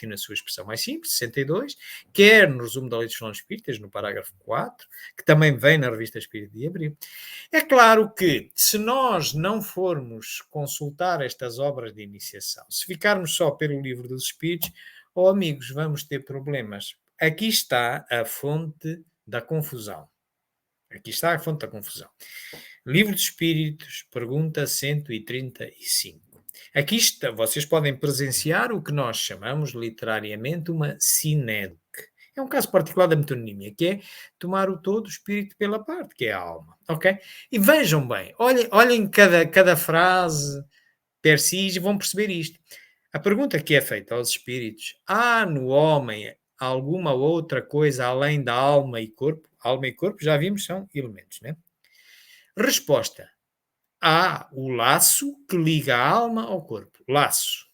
na sua expressão mais simples, 62, quer no resumo da Lei dos Fenómenos Espíritas, no parágrafo 4, que também vem na revista espírita de abril. É claro que, se nós não formos consultar estas obras de iniciação, se ficarmos só pelo livro dos Espíritos, amigos, vamos ter problemas. Aqui está a fonte da confusão. Aqui está a fonte da confusão. Livro dos Espíritos, pergunta 135. Aqui está, vocês podem presenciar o que nós chamamos literariamente uma sinédoque. É um caso particular da metonímia, que é tomar o todo, o espírito pela parte, que é a alma. Ok? E vejam bem, olhem cada frase per si e vão perceber isto. A pergunta que é feita aos espíritos: há no homem alguma outra coisa além da alma e corpo? Alma e corpo, já vimos, são elementos, né? Resposta: há o laço que liga a alma ao corpo. Laço.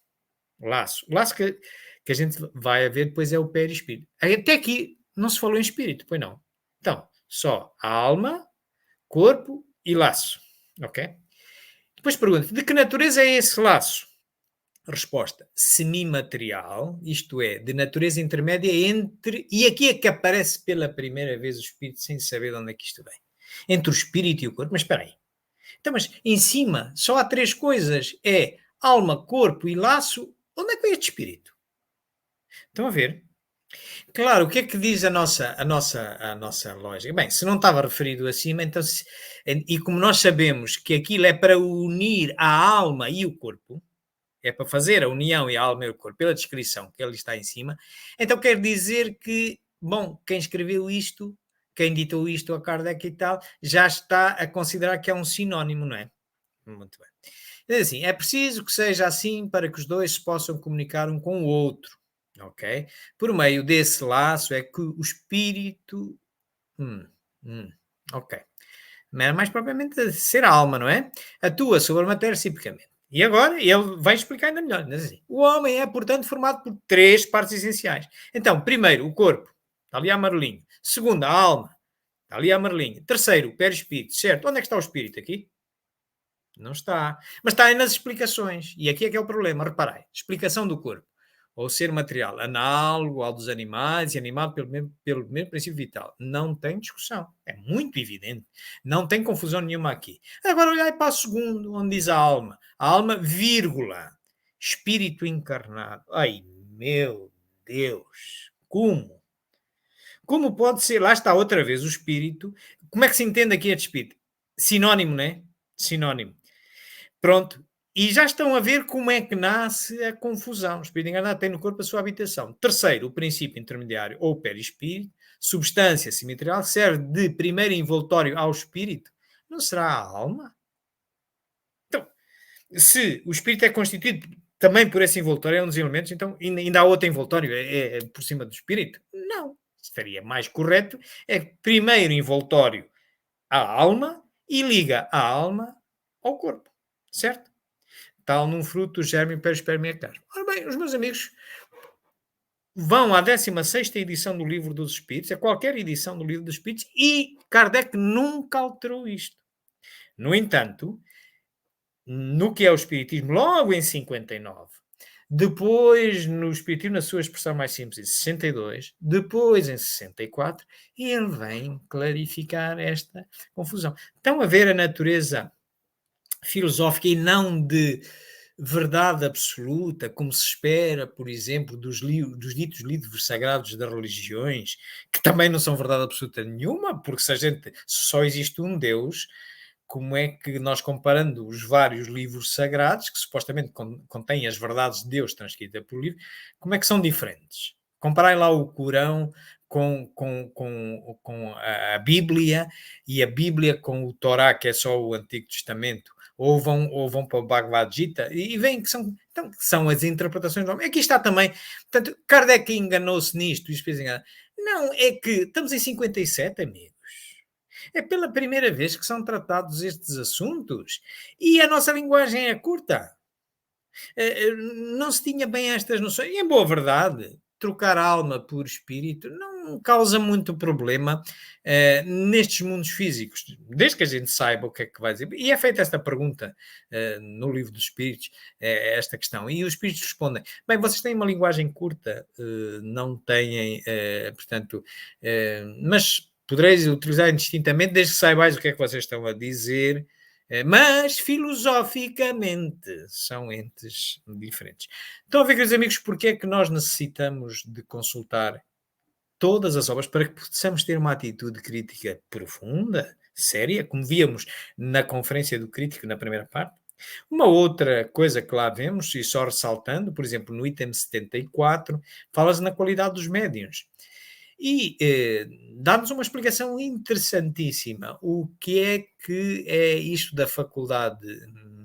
O laço que a gente vai ver depois é o perispírito. Até aqui não se falou em espírito, pois não. Então, só a alma, corpo e laço. Ok? Depois pergunta: de que natureza é esse laço? Resposta: semimaterial, isto é, de natureza intermédia entre... E aqui é que aparece pela primeira vez o espírito, sem saber de onde é que isto vem. Entre o espírito e o corpo. Mas espera aí. Então, mas em cima só há três coisas. É alma, corpo e laço. Onde é que vem este espírito? Estão a ver? Claro, o que é que diz a nossa lógica? Bem, se não estava referido acima, então... E como nós sabemos que aquilo é para unir a alma e o corpo, é para fazer a união e a alma e o corpo, pela descrição que ele está em cima, então quer dizer que, bom, quem escreveu isto, quem ditou isto a Kardec e tal, já está a considerar que é um sinónimo, não é? Muito bem. Diz assim: é preciso que seja assim para que os dois se possam comunicar um com o outro, ok? Por meio desse laço é que o espírito... ok. Mas mais propriamente ser a alma, não é? Atua sobre a matéria reciprocamente. E agora ele vai explicar ainda melhor. Assim, o homem é, portanto, formado por três partes essenciais. Então, primeiro, o corpo. Está ali amarelinho. Segundo, a alma. Está ali a amarelinha. Terceiro, o perispírito. Certo. Onde é que está o espírito? Aqui? Não está. Mas está aí nas explicações. E aqui é que é o problema. Reparem. Explicação do corpo. Ou ser material análogo ao dos animais e animado pelo mesmo princípio vital. Não tem discussão. É muito evidente. Não tem confusão nenhuma aqui. Agora olhai para o segundo, onde diz a alma. A alma, vírgula. Espírito encarnado. Ai, meu Deus. Como? Como pode ser? Lá está outra vez o espírito. Como é que se entende aqui este espírito? Sinónimo, não é? Sinónimo. Pronto. E já estão a ver como é que nasce a confusão. O espírito encarnado tem no corpo a sua habitação. Terceiro, o princípio intermediário ou perispírito, substância semiterial, serve de primeiro envoltório ao espírito. Não será a alma? Então, se o espírito é constituído também por esse envoltório, é um dos elementos, então ainda há outro envoltório, é por cima do espírito? Não. Estaria mais correto, é primeiro envoltório à alma e liga a alma ao corpo. Certo? Tal num fruto do germe, perisperme e ectásio. Ora bem, os meus amigos vão à 16ª edição do Livro dos Espíritos, a qualquer edição do Livro dos Espíritos, e Kardec nunca alterou isto. No entanto, no que é o Espiritismo, logo em 59, depois no Espiritismo, na sua expressão mais simples, em 62, depois em 64, ele vem clarificar esta confusão. Estão a ver a natureza filosófica e não de verdade absoluta, como se espera, por exemplo, dos ditos livros sagrados das religiões, que também não são verdade absoluta nenhuma, porque se só existe um Deus, como é que nós, comparando os vários livros sagrados, que supostamente contêm as verdades de Deus transcritas por livro, como é que são diferentes? Comparem lá o Corão com a Bíblia, e a Bíblia com o Torá, que é só o Antigo Testamento, ou vão para o Bhagavad Gita, e veem que são as interpretações do homem. Aqui está também, portanto, Kardec enganou-se nisto, e depois enganou. Não, é que estamos em 57, amigos. É pela primeira vez que são tratados estes assuntos, e a nossa linguagem é curta. Não se tinha bem estas noções, e em boa verdade, trocar alma por espírito não causa muito problema nestes mundos físicos, desde que a gente saiba o que é que vai dizer. E é feita esta pergunta no Livro dos Espíritos, esta questão, e os espíritos respondem: bem, vocês têm uma linguagem curta, não têm, portanto, mas podereis utilizar indistintamente, desde que saibais o que é que vocês estão a dizer. Mas filosoficamente são entes diferentes. Estão a ver, queridos amigos, porque é que nós necessitamos de consultar todas as obras para que possamos ter uma atitude crítica profunda, séria, como víamos na Conferência do Crítico na primeira parte? Uma outra coisa que lá vemos, e só ressaltando, por exemplo, no item 74, fala-se na qualidade dos médiuns. E dá-nos uma explicação interessantíssima. O que é isto da faculdade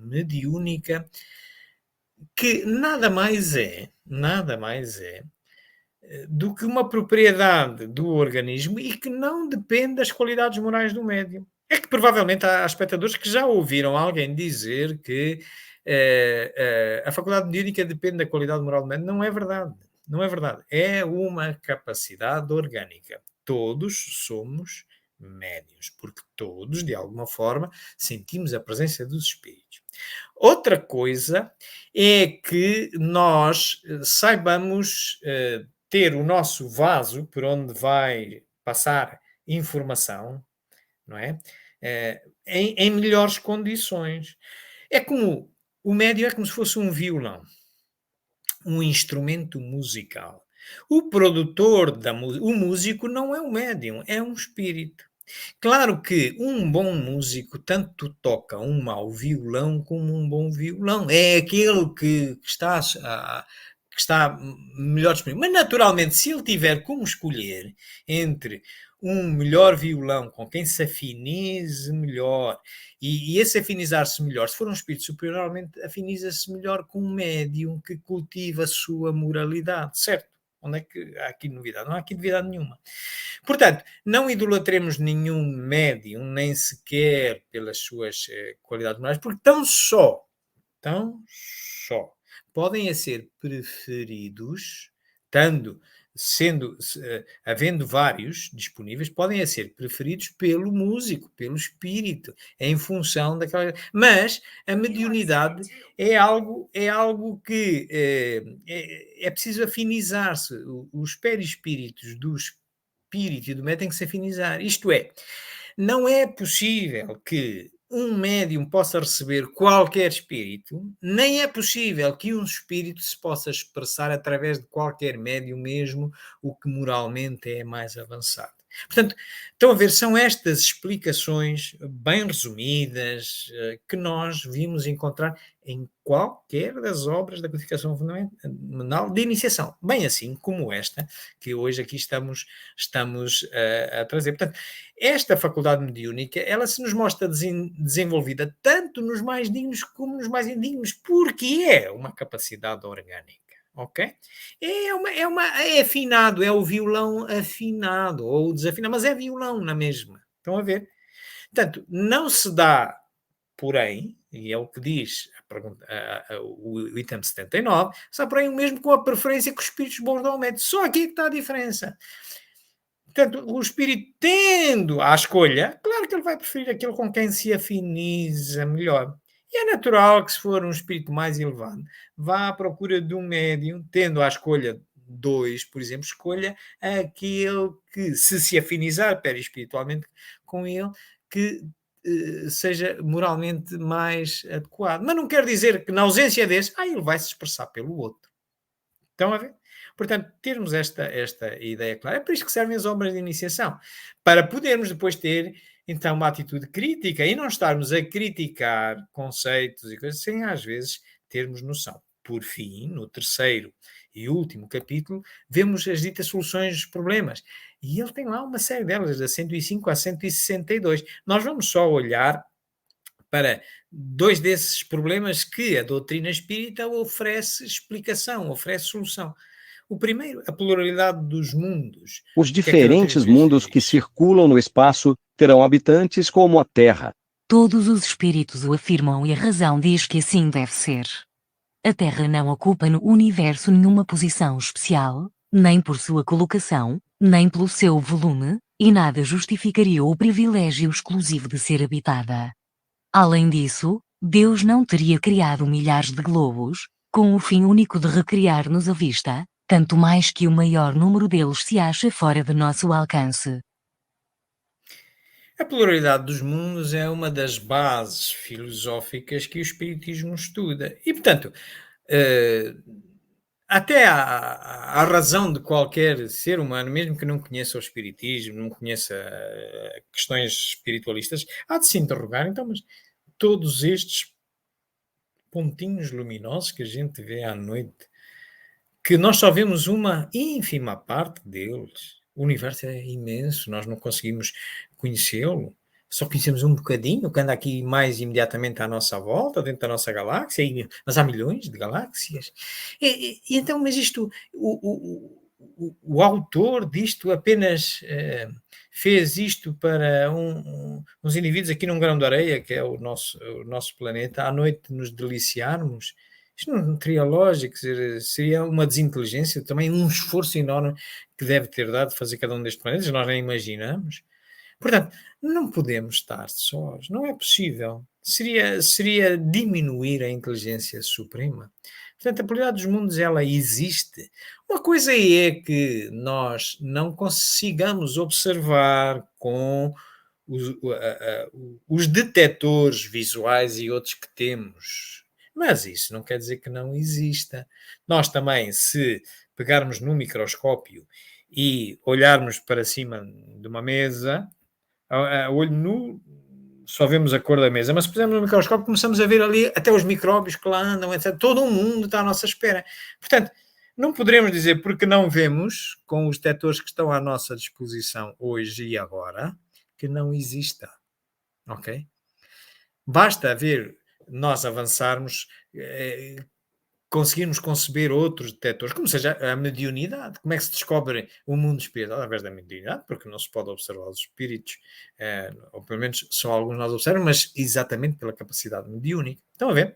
mediúnica, que nada mais é do que uma propriedade do organismo e que não depende das qualidades morais do médium. É que provavelmente há espectadores que já ouviram alguém dizer que a faculdade mediúnica depende da qualidade moral do médium. Não é verdade. Não é verdade. É uma capacidade orgânica. Todos somos médiuns, porque todos, de alguma forma, sentimos a presença dos espíritos. Outra coisa é que nós saibamos ter o nosso vaso por onde vai passar informação, não é? Em melhores condições. É como o médium é como se fosse um violão, um instrumento musical. O produtor o músico não é um médium, é um espírito. Claro que um bom músico tanto toca um mau violão como um bom violão. É aquele que está melhor disponível. Mas, naturalmente, se ele tiver como escolher entre um melhor violão com quem se afinize melhor, e esse afinizar-se melhor, se for um espírito superior, normalmente afiniza-se melhor com um médium que cultiva a sua moralidade, certo? Onde é que há aqui novidade? Não há aqui novidade nenhuma. Portanto, não idolatremos nenhum médium, nem sequer pelas suas qualidades morais, porque tão só podem ser preferidos, estando havendo vários disponíveis, podem ser preferidos pelo músico, pelo espírito, em função daquela. Mas a mediunidade é algo que é preciso afinizar-se. Os perispíritos do espírito e do médium têm que se afinizar. Isto é, não é possível que um médium possa receber qualquer espírito, nem é possível que um espírito se possa expressar através de qualquer médium, mesmo o que moralmente é mais avançado. Portanto, estão a ver, são estas explicações bem resumidas que nós vimos encontrar em qualquer das obras da codificação fundamental de iniciação, bem assim como esta que hoje aqui estamos a trazer. Portanto, esta faculdade mediúnica, ela se nos mostra desenvolvida tanto nos mais dignos como nos mais indignos, porque é uma capacidade orgânica. Ok? É afinado, é o violão afinado, ou desafinado, mas é violão na mesma. Estão a ver? Portanto, não se dá, porém, e é o que diz o item 79, se dá, porém, o mesmo com a preferência que os espíritos bons dão ao médium. Só aqui é que está a diferença. Portanto, o espírito tendo à escolha, claro que ele vai preferir aquele com quem se afiniza melhor. E é natural que, se for um espírito mais elevado, vá à procura de um médium, tendo à escolha 2, por exemplo, escolha aquele que, se afinizar perispiritualmente com ele, que seja moralmente mais adequado. Mas não quer dizer que, na ausência desse, ele vai se expressar pelo outro. Estão a ver? Portanto, termos esta ideia clara. É por isso que servem as obras de iniciação, para podermos depois ter, então, uma atitude crítica e não estarmos a criticar conceitos e coisas sem, às vezes, termos noção. Por fim, no terceiro e último capítulo, vemos as ditas soluções dos problemas. E ele tem lá uma série delas, da 105 a 162. Nós vamos só olhar para 2 desses problemas que a doutrina espírita oferece explicação, oferece solução. O primeiro, a pluralidade dos mundos. Os diferentes mundos que circulam no espaço terão habitantes como a Terra. Todos os espíritos o afirmam e a razão diz que assim deve ser. A Terra não ocupa no universo nenhuma posição especial, nem por sua colocação, nem pelo seu volume, e nada justificaria o privilégio exclusivo de ser habitada. Além disso, Deus não teria criado milhares de globos, com o fim único de recriar-nos a vista, tanto mais que o maior número deles se acha fora de nosso alcance. A pluralidade dos mundos é uma das bases filosóficas que o Espiritismo estuda. E, portanto, até a razão de qualquer ser humano, mesmo que não conheça o Espiritismo, não conheça questões espiritualistas, há de se interrogar, então, mas todos estes pontinhos luminosos que a gente vê à noite, que nós só vemos uma ínfima parte deles. O universo é imenso, nós não conseguimos conhecê-lo. Só conhecemos um bocadinho, que anda aqui mais imediatamente à nossa volta, dentro da nossa galáxia, mas há milhões de galáxias. E então, mas isto, o autor disto apenas fez isto para uns indivíduos aqui num grão de areia, que é o nosso planeta, à noite nos deliciarmos. Isto não teria lógica, seria uma desinteligência, também um esforço enorme que deve ter dado fazer cada um destes planetas, nós nem imaginamos. Portanto, não podemos estar sós, não é possível. Seria diminuir a inteligência suprema. Portanto, a pluralidade dos mundos, ela existe. Uma coisa é que nós não consigamos observar com os detectores visuais e outros que temos. Mas isso não quer dizer que não exista. Nós também, se pegarmos no microscópio e olharmos para cima de uma mesa, a olho nu, só vemos a cor da mesa, mas se pusermos no microscópio, começamos a ver ali até os micróbios que lá andam, etc. Todo o mundo está à nossa espera. Portanto, não poderemos dizer, porque não vemos, com os detectores que estão à nossa disposição hoje e agora, que não exista. Ok? Basta ver nós avançarmos conseguirmos conceber outros detectores, como seja a mediunidade. Como é que se descobre o mundo espiritual? Através da mediunidade, porque não se pode observar os espíritos, ou pelo menos só alguns nós observamos, mas exatamente pela capacidade mediúnica. Estão a ver?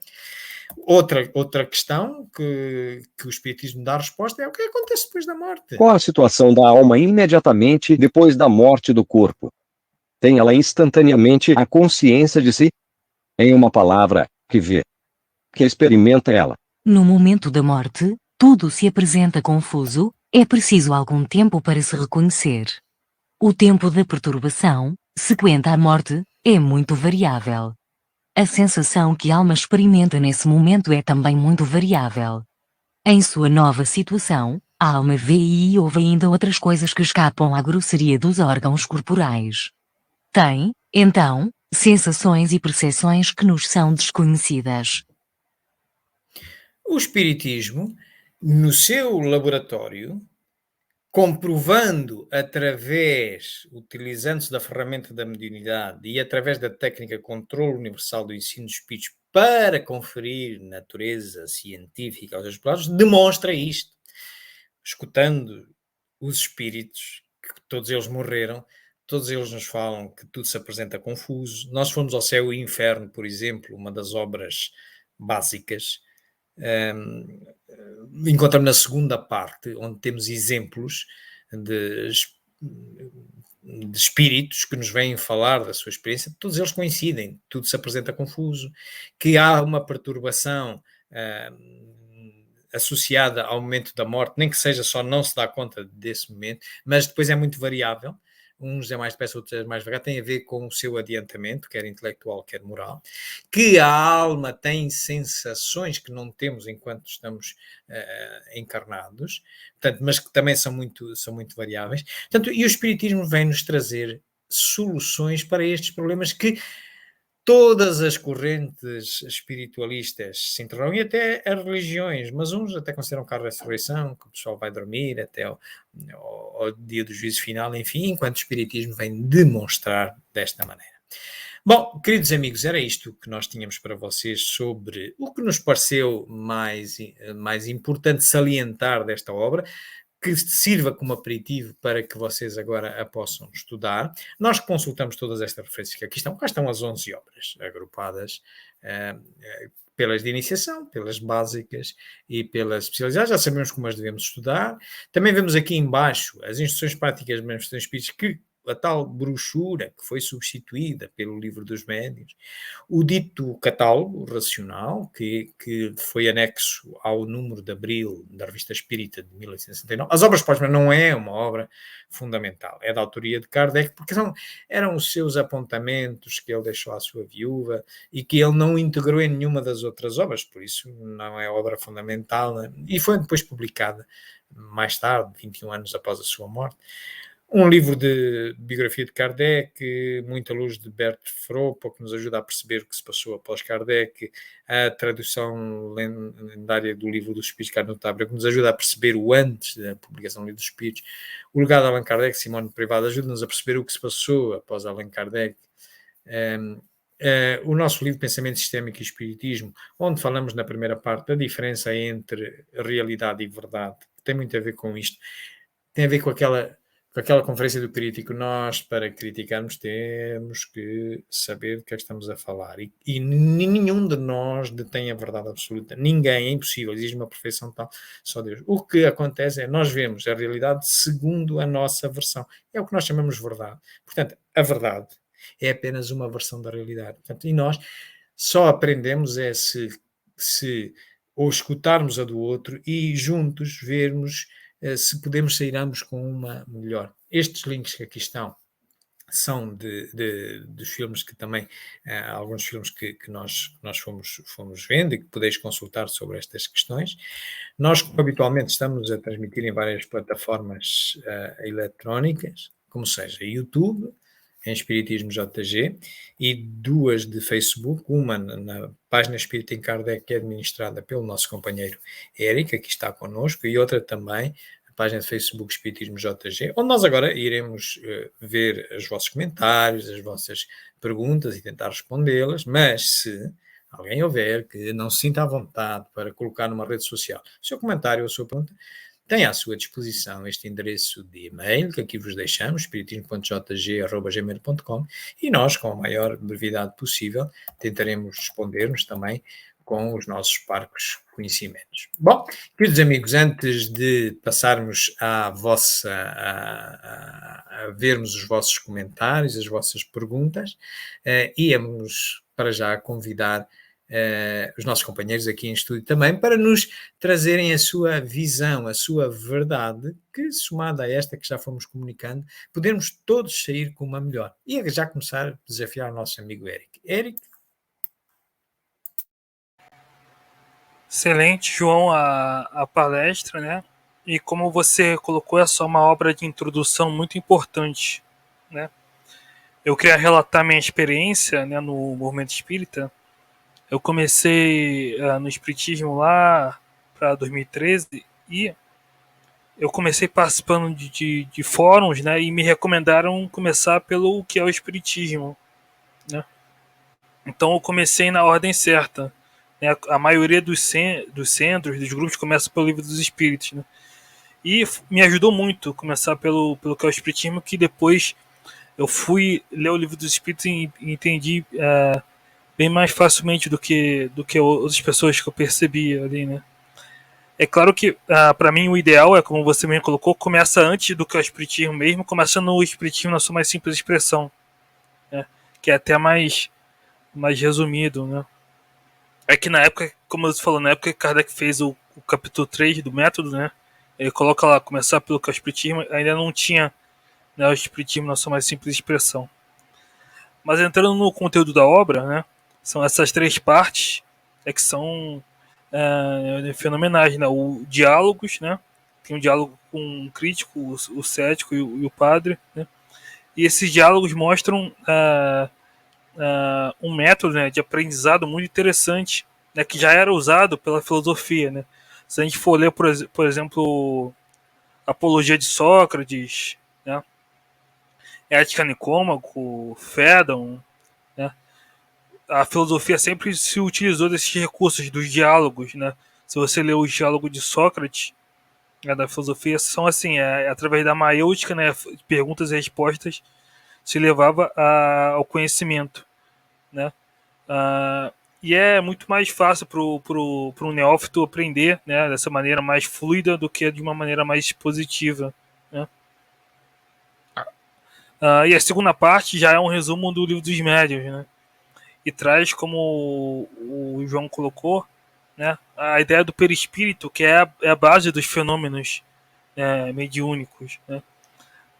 Outra questão que o Espiritismo dá resposta é o que acontece depois da morte. Qual a situação da alma imediatamente depois da morte do corpo? Tem ela instantaneamente a consciência de si? Em uma palavra, que vê, que experimenta ela. No momento da morte, tudo se apresenta confuso, é preciso algum tempo para se reconhecer. O tempo da perturbação, sequente à morte, é muito variável. A sensação que a alma experimenta nesse momento é também muito variável. Em sua nova situação, a alma vê e ouve ainda outras coisas que escapam à grosseria dos órgãos corporais. Tem, então, sensações e percepções que nos são desconhecidas. O Espiritismo, no seu laboratório, comprovando utilizando-se da ferramenta da mediunidade e através da técnica controle universal do ensino dos espíritos para conferir natureza científica aos seus planos, demonstra isto. Escutando os espíritos, que todos eles morreram, todos eles nos falam que tudo se apresenta confuso. Nós fomos ao céu e inferno, por exemplo, uma das obras básicas. Encontramos na segunda parte, onde temos exemplos de espíritos que nos vêm falar da sua experiência, todos eles coincidem, tudo se apresenta confuso, que há uma perturbação associada ao momento da morte, nem que seja só não se dá conta desse momento, mas depois é muito variável. Uns é mais depressa, outros é mais devagar, tem a ver com o seu adiantamento, quer intelectual, quer moral, que a alma tem sensações que não temos enquanto estamos encarnados, portanto, mas que também são muito variáveis. Portanto, e o Espiritismo vem-nos trazer soluções para estes problemas que todas as correntes espiritualistas se interrogam, e até as religiões, mas uns até consideram que a ressurreição, que o pessoal vai dormir até ao dia do juízo final, enfim, enquanto o Espiritismo vem demonstrar desta maneira. Bom, queridos amigos, era isto que nós tínhamos para vocês sobre o que nos pareceu mais importante salientar desta obra, que sirva como aperitivo para que vocês agora a possam estudar. Nós consultamos todas estas referências que aqui estão. Cá estão as 11 obras agrupadas pelas de iniciação, pelas básicas e pelas especializadas. Já sabemos como as devemos estudar. Também vemos aqui embaixo as instruções práticas das manifestações espíritas, que a tal brochura que foi substituída pelo Livro dos Médiuns, o dito catálogo racional, que foi anexo ao número de abril da Revista Espírita de 1869. As obras póstumas não é uma obra fundamental, é da autoria de Kardec, porque eram os seus apontamentos que ele deixou à sua viúva e que ele não integrou em nenhuma das outras obras, por isso não é obra fundamental, né? E foi depois publicada mais tarde, 21 anos após a sua morte. Um livro de biografia de Kardec, Muita Luz, de Bert Fropo, que nos ajuda a perceber o que se passou após Kardec, a tradução lendária do Livro dos Espíritos, Carne Notável, que nos ajuda a perceber o antes da publicação do Livro dos Espíritos. O Legado de Allan Kardec, Simone Privado, ajuda-nos a perceber o que se passou após Allan Kardec. O nosso livro Pensamento Sistémico e Espiritismo, onde falamos na primeira parte da diferença entre realidade e verdade, que tem muito a ver com isto, tem a ver com aquela conferência do crítico. Nós, para criticarmos, temos que saber do que é que estamos a falar. E nenhum de nós detém a verdade absoluta. Ninguém, é impossível, exige uma perfeição tal, só Deus. O que acontece é nós vemos a realidade segundo a nossa versão. É o que nós chamamos de verdade. Portanto, a verdade é apenas uma versão da realidade. Portanto, e nós só aprendemos se ou escutarmos a do outro e juntos vermos se podemos sair ambos com uma melhor. Estes links que aqui estão são dos filmes que também, alguns filmes que nós fomos vendo e que podeis consultar sobre estas questões. Nós, habitualmente, estamos a transmitir em várias plataformas eletrónicas, como seja YouTube, em Espiritismo JG, e 2 de Facebook, uma na página Espírita em Kardec, que é administrada pelo nosso companheiro Érico, que está connosco, e outra também, a página de Facebook Espiritismo JG, onde nós agora iremos ver os vossos comentários, as vossas perguntas e tentar respondê-las, mas se alguém houver que não se sinta à vontade para colocar numa rede social o seu comentário ou a sua pergunta, tem à sua disposição este endereço de e-mail que aqui vos deixamos, espiritismo.jg@gmail.com, e nós, com a maior brevidade possível, tentaremos responder-nos também com os nossos parcos conhecimentos. Bom, queridos amigos, antes de passarmos a vermos os vossos comentários, as vossas perguntas, íamos para já convidar os nossos companheiros aqui em estúdio também para nos trazerem a sua visão, a sua verdade, que somada a esta que já fomos comunicando, podemos todos sair com uma melhor. E já começar a desafiar o nosso amigo Eric. Eric? Excelente, João, a palestra, né? E como você colocou, é só uma obra de introdução muito importante, né? Eu queria relatar minha experiência, né, no movimento espírita. Eu comecei no espiritismo lá para 2013 e eu comecei participando de fóruns, né? E me recomendaram começar pelo que é o espiritismo, né? Então eu comecei na ordem certa, né? A maioria dos centros, dos grupos começa pelo Livro dos Espíritos, né? E me ajudou muito começar pelo que é o espiritismo, que depois eu fui ler o Livro dos Espíritos e entendi bem mais facilmente do que outras pessoas que eu percebia ali, né? É claro que, para mim, o ideal é, como você mesmo colocou, começa antes do que é o espiritismo mesmo, começa no espiritismo na sua mais simples expressão, né? Que é até mais resumido, né? É que na época, como você falou, na época que Kardec fez o capítulo 3 do método, né? Ele coloca lá, começar pelo que é o espiritismo, ainda não tinha, né, o espiritismo na sua mais simples expressão. Mas entrando no conteúdo da obra, né? São essas três partes que são fenomenais, né? O diálogos, né? Tem um diálogo com o crítico, o cético e o padre, né? E esses diálogos mostram um método, né, de aprendizado muito interessante, né, que já era usado pela filosofia, né? Se a gente for ler, por exemplo, Apologia de Sócrates, né? Ética Nicômaco, Fédon, né? A filosofia sempre se utilizou desses recursos dos diálogos, né? Se você ler o diálogo de Sócrates, né, da filosofia, são assim, através da maiêutica, né, perguntas e respostas, se levava ao conhecimento, né? E é muito mais fácil para um neófito aprender, né, dessa maneira mais fluida do que de uma maneira mais expositiva, né? E a segunda parte já é um resumo do Livro dos Médiuns, né? E traz, como o João colocou, né, a ideia do perispírito, que é a base dos fenômenos mediúnicos, né?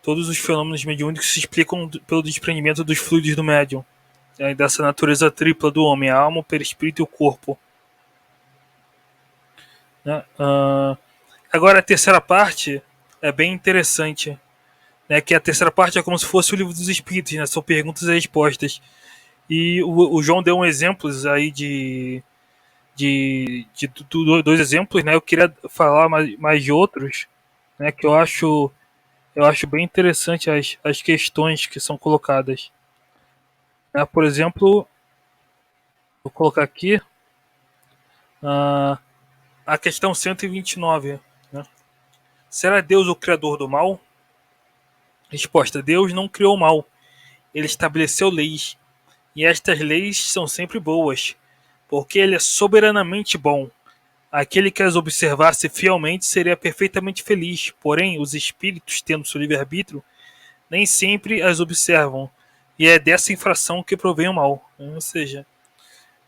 Todos os fenômenos mediúnicos se explicam pelo desprendimento dos fluidos do médium, né, dessa natureza tripla do homem, a alma, o perispírito e o corpo, né? Agora a terceira parte é bem interessante, né, que a terceira parte é como se fosse o Livro dos Espíritos, né? São perguntas e respostas. E o João deu exemplos aí de dois exemplos, né? Eu queria falar mais de outros, né? Que eu acho bem interessante as questões que são colocadas. Por exemplo, vou colocar aqui a questão 129, né? Será Deus o criador do mal? Resposta: Deus não criou o mal. Ele estabeleceu leis. E estas leis são sempre boas, porque ele é soberanamente bom. Aquele que as observasse fielmente seria perfeitamente feliz. Porém, os espíritos, tendo seu livre-arbítrio, nem sempre as observam. E é dessa infração que provém o mal. Ou seja,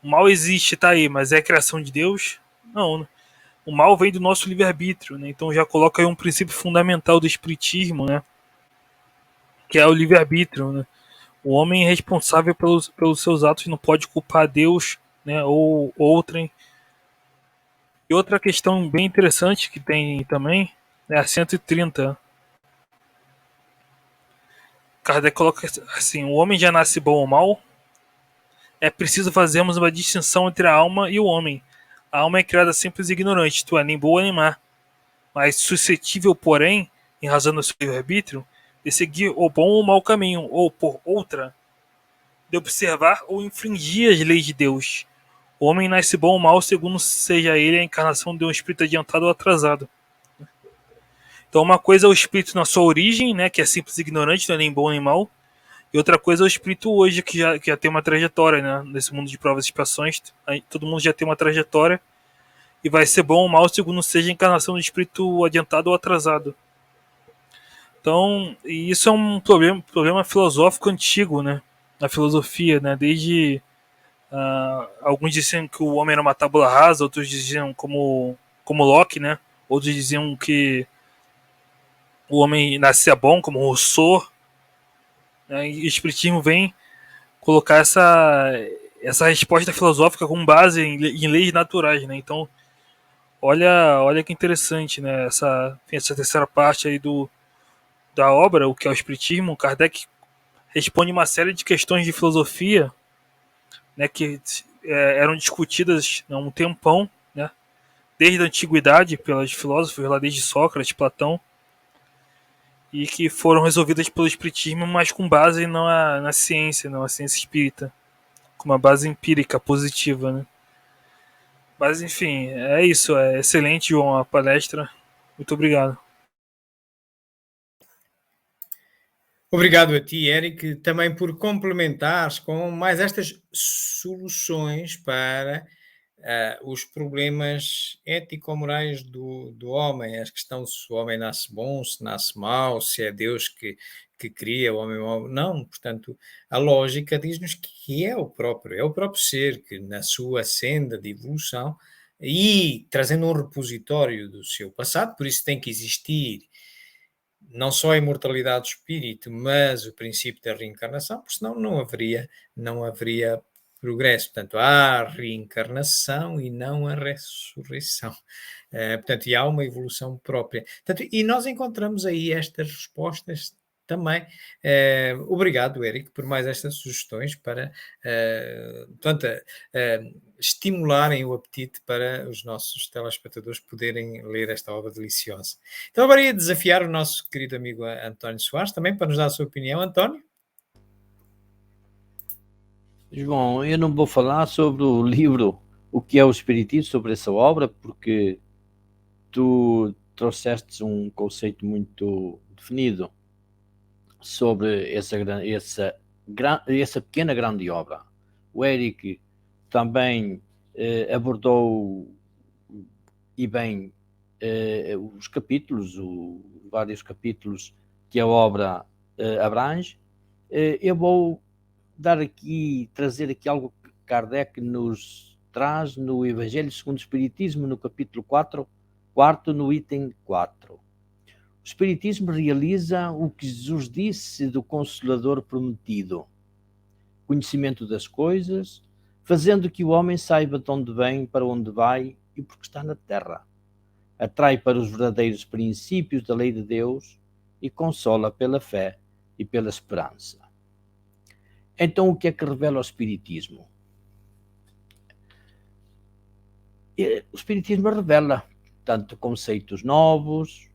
o mal existe, tá aí, mas é a criação de Deus? Não, né? O mal vem do nosso livre-arbítrio, né? Então já coloca aí um princípio fundamental do espiritismo, né? Que é o livre-arbítrio, né? O homem é responsável pelos seus atos, não pode culpar Deus, né, ou outrem. E outra questão bem interessante que tem também é a 130. Kardec coloca assim: o homem já nasce bom ou mal? É preciso fazermos uma distinção entre a alma e o homem. A alma é criada simples e ignorante, isto é, nem boa nem má, mas suscetível, porém, em razão do seu livre-arbítrio, de seguir o bom ou mau caminho, ou, por outra, de observar ou infringir as leis de Deus. o homem nasce bom ou mal segundo seja ele a encarnação de um espírito adiantado ou atrasado. Então uma coisa é o espírito na sua origem, né, que é simples e ignorante, não é nem bom nem mal. E outra coisa é o espírito hoje, que já tem uma trajetória, né, nesse mundo de provas e expiações. Todo mundo já tem uma trajetória e vai ser bom ou mal segundo seja a encarnação do espírito adiantado ou atrasado. Então, e isso é um problema filosófico antigo, né, na filosofia, né, desde alguns diziam que o homem era uma tábula rasa, outros diziam como Locke, né, outros diziam que o homem nascia bom, como Rousseau, né, e o espiritismo vem colocar essa resposta filosófica com base em leis naturais, né? Então, olha que interessante, né? Essa terceira parte aí da obra, o que é o espiritismo. Kardec responde uma série de questões de filosofia, né, que eram discutidas há um tempão, né, desde a antiguidade pelos filósofos, lá desde Sócrates, Platão, e que foram resolvidas pelo espiritismo, mas com base na ciência, na ciência espírita, com uma base empírica positiva, né? Mas enfim, é isso. É excelente, João, a palestra. Muito obrigado. Obrigado a ti, Eric, também por complementares com mais estas soluções para os problemas ético-morais do homem, a questão se o homem nasce bom, se nasce mau, se é Deus que cria o homem mau. Não, portanto, a lógica diz-nos que é o próprio ser que na sua senda de evolução e trazendo um repositório do seu passado, por isso tem que existir não só a imortalidade do espírito, mas o princípio da reencarnação, porque senão não haveria progresso. Portanto, há a reencarnação e não a ressurreição. Portanto, e há uma evolução própria. Portanto, e nós encontramos aí estas respostas também. Obrigado, Eric, por mais estas sugestões para estimularem o apetite para os nossos telespectadores poderem ler esta obra deliciosa. Então agora ia desafiar o nosso querido amigo António Soares também para nos dar a sua opinião. António? João, eu não vou falar sobre o livro O que é o Espiritismo, sobre essa obra, porque tu trouxeste um conceito muito definido sobre essa pequena grande obra. O Eric também abordou e bem os capítulos, vários capítulos que a obra abrange. Eu vou trazer aqui algo que Kardec nos traz no Evangelho segundo o Espiritismo, no capítulo 4, no item 4. O Espiritismo realiza o que Jesus disse do Consolador prometido: conhecimento das coisas, fazendo que o homem saiba de onde vem, para onde vai e porque está na terra. Atrai para os verdadeiros princípios da lei de Deus e consola pela fé e pela esperança. Então, o que é que revela o Espiritismo? O Espiritismo revela tanto conceitos novos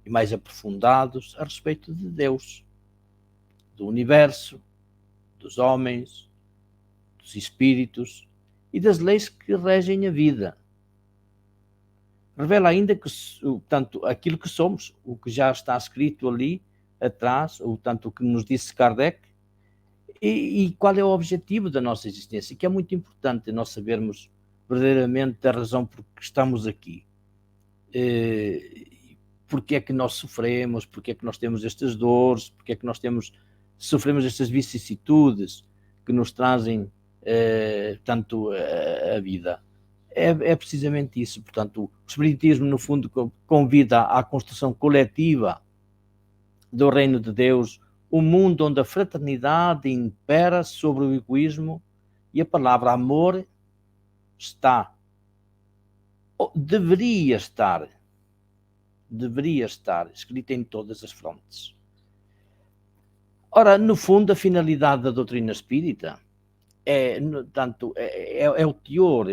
e mais aprofundados a respeito de Deus, do universo, dos homens, dos espíritos e das leis que regem a vida. Revela ainda que, tanto aquilo que somos, o que já está escrito ali atrás, ou tanto o que nos disse Kardec, e qual é o objetivo da nossa existência, que é muito importante nós sabermos verdadeiramente a razão por que estamos aqui. Porque é que nós sofremos, porque é que nós temos estas dores, porque é que nós sofremos estas vicissitudes que nos trazem tanto a vida. É precisamente isso. Portanto, o Espiritismo, no fundo, convida à construção coletiva do reino de Deus, um mundo onde a fraternidade impera sobre o egoísmo e a palavra amor deveria estar escrita em todas as frontes. Ora, no fundo, a finalidade da doutrina espírita é o teor,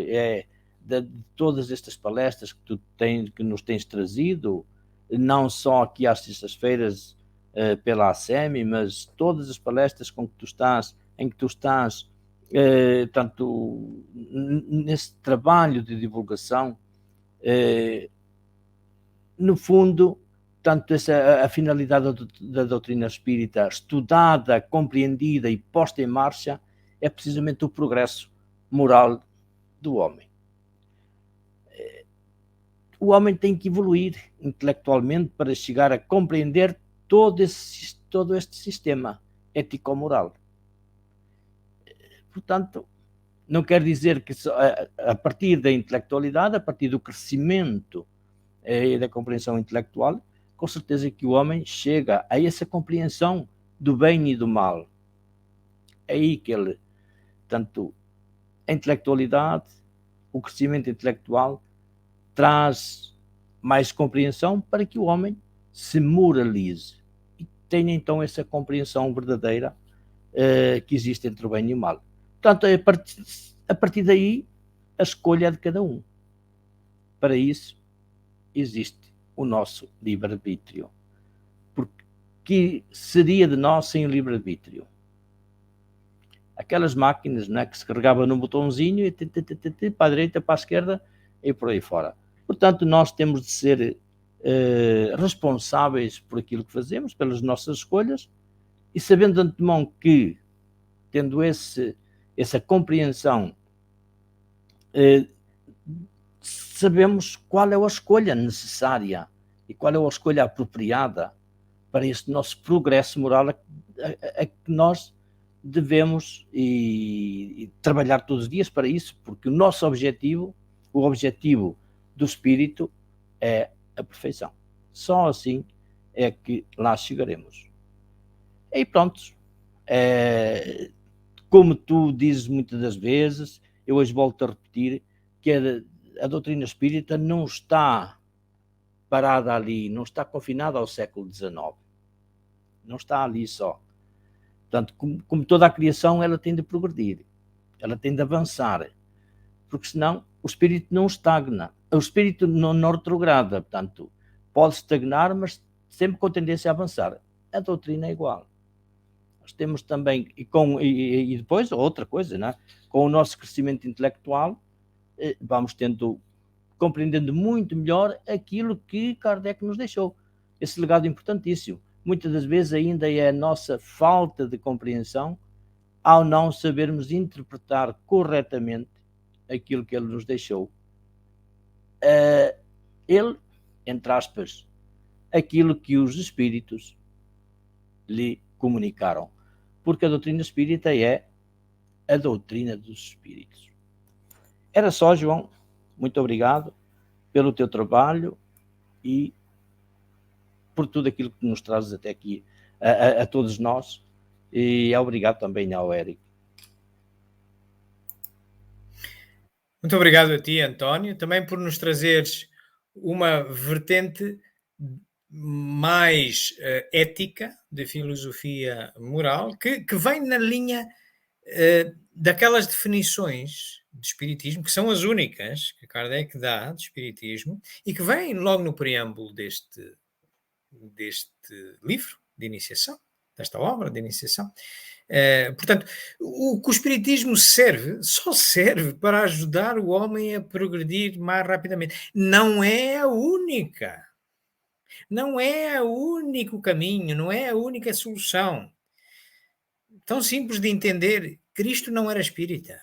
de todas estas palestras que nos tens trazido, não só aqui às sextas-feiras pela ACEMI, mas todas as palestras em que tu estás Tanto nesse trabalho de divulgação, no fundo, tanto a finalidade da doutrina espírita estudada, compreendida e posta em marcha é precisamente o progresso moral do homem. O homem tem que evoluir intelectualmente para chegar a compreender todo este sistema ético-moral. Portanto, não quer dizer que a partir da intelectualidade, a partir do crescimento e da compreensão intelectual, com certeza que o homem chega a essa compreensão do bem e do mal. É aí que ele, tanto a intelectualidade, o crescimento intelectual, traz mais compreensão para que o homem se moralize e tenha então essa compreensão verdadeira que existe entre o bem e o mal. Portanto, a partir daí, a escolha é de cada um. Para isso, existe o nosso livre-arbítrio. Porque que seria de nós sem o livre-arbítrio? Aquelas máquinas, né, que se carregavam num botãozinho e para a direita, para a esquerda e por aí fora. Portanto, nós temos de ser responsáveis por aquilo que fazemos, pelas nossas escolhas, e sabendo de antemão que, tendo essa compreensão, sabemos qual é a escolha necessária e qual é a escolha apropriada para este nosso progresso moral a que nós devemos e trabalhar todos os dias para isso, porque o nosso objetivo, o objetivo do espírito é a perfeição. Só assim é que lá chegaremos. E pronto. Como tu dizes muitas das vezes, eu hoje volto a repetir que a doutrina espírita não está parada ali, não está confinada ao século XIX. Não está ali só. Portanto, como toda a criação, ela tem de progredir, ela tem de avançar, porque senão o espírito não estagna, o espírito não retrograda, portanto, pode estagnar, mas sempre com tendência a avançar. A doutrina é igual. Nós temos também, e depois outra coisa, né? Com o nosso crescimento intelectual, vamos compreendendo muito melhor aquilo que Kardec nos deixou. Esse legado importantíssimo. Muitas das vezes ainda é a nossa falta de compreensão ao não sabermos interpretar corretamente aquilo que ele nos deixou. Ele, entre aspas, aquilo que os espíritos lhe comunicaram. Porque a doutrina espírita é a doutrina dos espíritos. Era só, João. Muito obrigado pelo teu trabalho e por tudo aquilo que nos trazes até aqui a todos nós. E obrigado também ao Érico. Muito obrigado a ti, António, também por nos trazeres uma vertente mais ética, de filosofia moral, que vem na linha daquelas definições de espiritismo, que são as únicas que Kardec dá de espiritismo, e que vem logo no preâmbulo deste livro de iniciação, desta obra de iniciação. Portanto, o que o espiritismo só serve para ajudar o homem a progredir mais rapidamente. Não é a única. Não é o único caminho, não é a única solução. Tão simples de entender, Cristo não era espírita.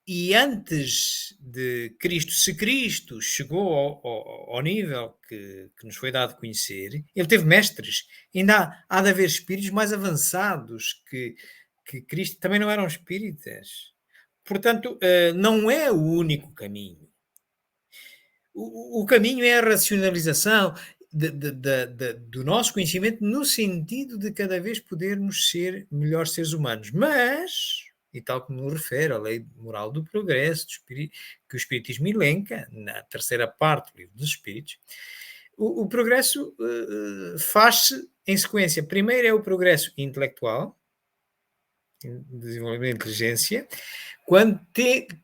E antes de Cristo, se Cristo chegou ao nível que nos foi dado conhecer, ele teve mestres. Ainda há de haver espíritos mais avançados que Cristo, também não eram espíritas. Portanto, não é o único caminho. O caminho é a racionalização do nosso conhecimento no sentido de cada vez podermos ser melhores seres humanos. Mas, e tal como nos refere a lei moral do progresso, que o Espiritismo elenca, na terceira parte do Livro dos Espíritos, o progresso faz-se em sequência. Primeiro é o progresso intelectual, desenvolvimento da inteligência,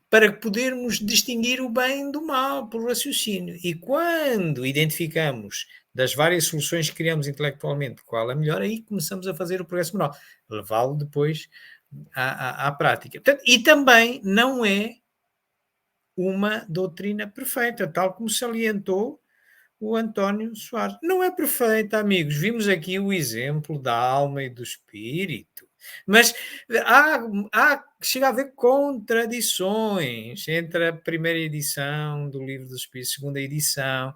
para podermos distinguir o bem do mal pelo raciocínio. E quando identificamos das várias soluções que criamos intelectualmente, qual a melhor, aí começamos a fazer o progresso moral, levá-lo depois à prática. Portanto, e também não é uma doutrina perfeita, tal como salientou o António Soares. Não é perfeita, amigos. Vimos aqui o exemplo da alma e do espírito. Mas chega a haver contradições entre a primeira edição do Livro dos Espíritos, a segunda edição,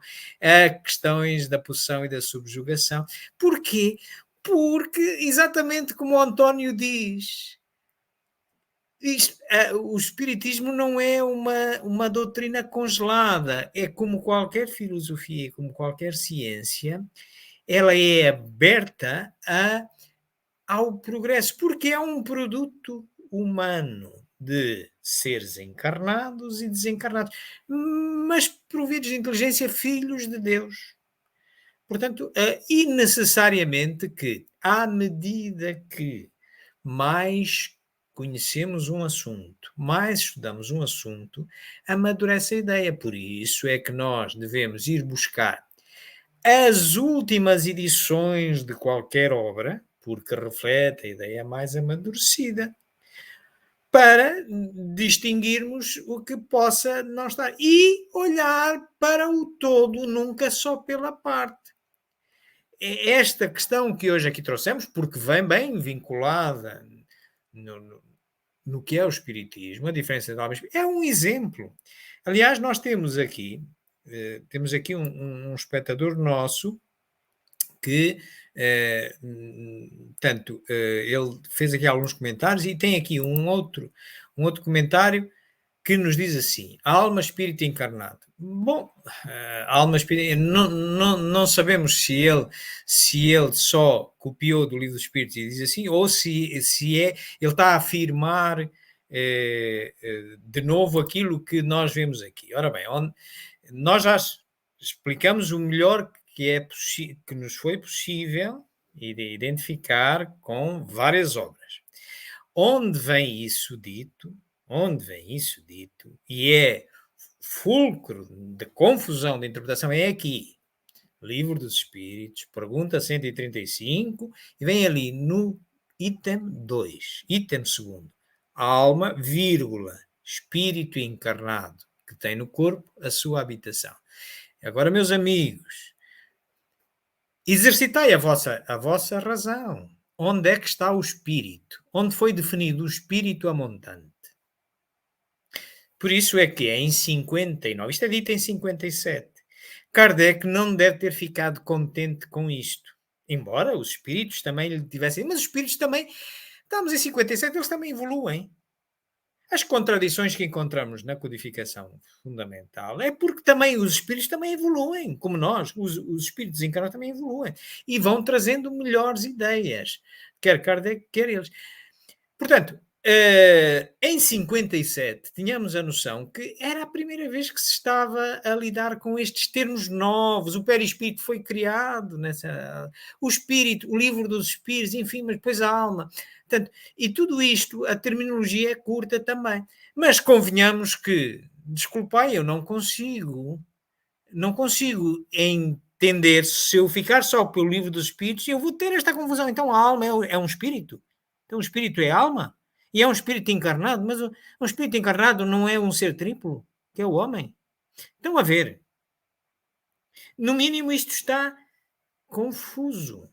questões da possessão e da subjugação. Porquê? Porque, exatamente como o António diz, o espiritismo não é uma doutrina congelada, é como qualquer filosofia, como qualquer ciência, ela é aberta ao progresso, porque é um produto humano de seres encarnados e desencarnados, mas providos de inteligência, filhos de Deus. Portanto, e necessariamente que, à medida que mais conhecemos um assunto, mais estudamos um assunto, amadurece a ideia. Por isso é que nós devemos ir buscar as últimas edições de qualquer obra, porque reflete a ideia mais amadurecida, para distinguirmos o que possa não estar. E olhar para o todo, nunca só pela parte. Esta questão que hoje aqui trouxemos, porque vem bem vinculada no que é o espiritismo, a diferença da alma e espírito, é um exemplo. Aliás, nós temos aqui um espectador nosso que, ele fez aqui alguns comentários e tem aqui um outro comentário que nos diz assim: a alma espírito encarnado. Bom, a alma espírito, não sabemos se ele só copiou do Livro dos Espíritos e diz assim, ou se ele está a afirmar de novo aquilo que nós vemos aqui. Ora bem, nós já explicamos o melhor que nos foi possível identificar com várias obras. Onde vem isso dito, e é fulcro de confusão de interpretação, é aqui. Livro dos Espíritos, pergunta 135, e vem ali no item 2, item 2, alma, vírgula, espírito encarnado, que tem no corpo a sua habitação. Agora, meus amigos, exercitai a vossa razão. Onde é que está o espírito? Onde foi definido o espírito amontante? Por isso é que em 59, isto é dito em 57, Kardec não deve ter ficado contente com isto. Embora os espíritos também lhe tivessem... Mas os espíritos também... Estamos em 57, eles também evoluem. As contradições que encontramos na codificação fundamental é porque também os espíritos também evoluem, como nós. Os espíritos encarnados também evoluem. E vão trazendo melhores ideias. Quer Kardec, quer eles. Portanto, em 57 tínhamos a noção que era a primeira vez que se estava a lidar com estes termos novos. O perispírito foi criado, o espírito, o livro dos espíritos, enfim, mas depois a alma. Portanto, e tudo isto, a terminologia é curta também. Mas convenhamos que, desculpai, eu não consigo entender, se eu ficar só pelo livro dos espíritos, eu vou ter esta confusão. Então a alma é um espírito? Então o espírito é alma? E é um espírito encarnado, mas um espírito encarnado não é um ser triplo, que é o homem. Então, a ver, no mínimo isto está confuso.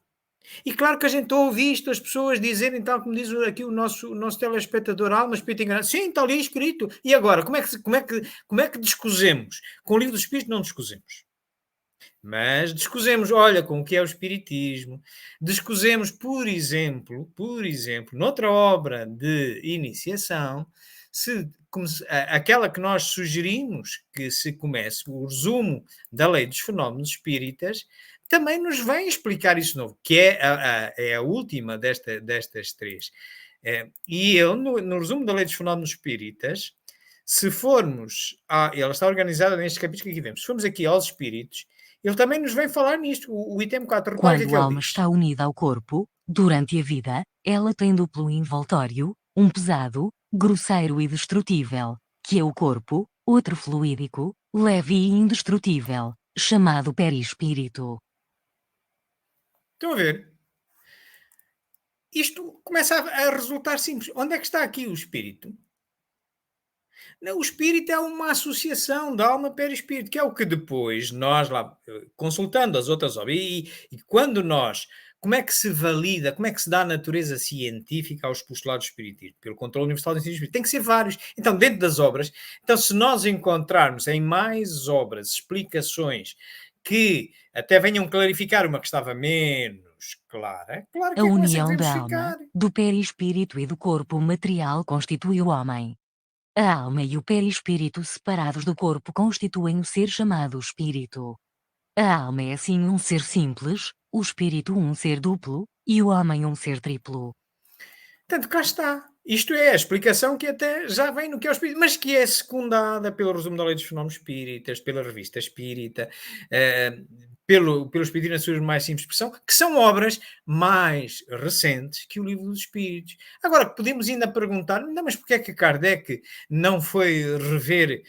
E claro que a gente ouve isto, as pessoas dizerem, tal como diz aqui o nosso telespectador, alma, espírito encarnado. Sim, está ali escrito. E agora, como é que descosemos? Com o livro dos espíritos não descosemos. Mas descosemos, olha, com o que é o espiritismo, descosemos, por exemplo, noutra obra de iniciação, aquela que nós sugerimos que se comece, o resumo da lei dos fenómenos espíritas, também nos vem explicar isso novo, que é a última destas três. E ele, no resumo da lei dos fenómenos espíritas, se formos, ela está organizada nestes capítulos que aqui vemos, se formos aqui aos espíritos, ele também nos vem falar nisto, o item 4. Quando a alma está unida ao corpo, durante a vida, ela tem duplo envoltório, um pesado, grosseiro e destrutível, que é o corpo, outro fluídico, leve e indestrutível, chamado perispírito. Estão a ver? Isto começa a resultar simples. Onde é que está aqui o espírito? Não, o espírito é uma associação da alma perispírito, que é o que depois nós lá, consultando as outras obras, e quando nós, como é que se valida, como é que se dá a natureza científica aos postulados do espiritismo? Pelo controle universal do ensino espírita. Tem que ser vários. Então, dentro das obras, então se nós encontrarmos em mais obras explicações que até venham clarificar uma que estava menos clara, claro que A é com essa que união devemos da alma, ficar. do perispírito e do corpo material constitui o homem. A alma e o perispírito separados do corpo constituem o ser chamado espírito. A alma é assim um ser simples, o espírito um ser duplo, e o homem um ser triplo. Portanto, cá está. Isto é a explicação que até já vem no que é o espírito, mas que é secundada pelo resumo da lei dos fenómenos espíritas, pela revista espírita, pelo espírito na sua mais simples expressão, que são obras mais recentes que o livro dos espíritos. Agora, podemos ainda perguntar, não, mas porquê é que Kardec não foi rever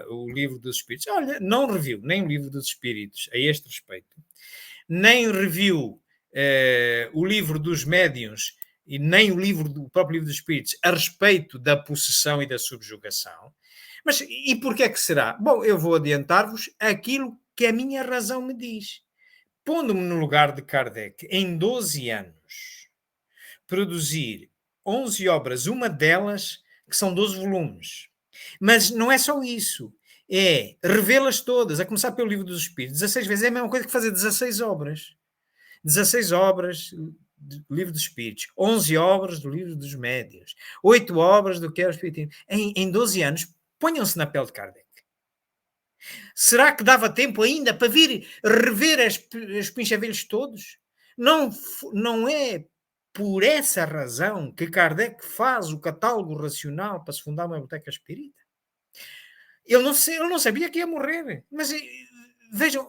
o livro dos espíritos? Olha, não reviu nem o livro dos espíritos a este respeito, nem reviu o livro dos médiuns e nem o próprio livro dos espíritos a respeito da possessão e da subjugação. Mas e porquê é que será? Bom, eu vou adiantar-vos aquilo que a minha razão me diz. Pondo-me no lugar de Kardec, em 12 anos, produzir 11 obras, uma delas que são 12 volumes. Mas não é só isso. É revê-las todas, a começar pelo livro dos espíritos. 16 vezes é a mesma coisa que fazer 16 obras. 16 obras do livro dos espíritos, 11 obras do livro dos médiuns, 8 obras do que é o espiritismo. Em 12 anos, ponham-se na pele de Kardec. Será que dava tempo ainda para vir rever os pinchavelhos todos? Não é por essa razão que Kardec faz o catálogo racional para se fundar uma biblioteca espírita? Ele não sabia que ia morrer, mas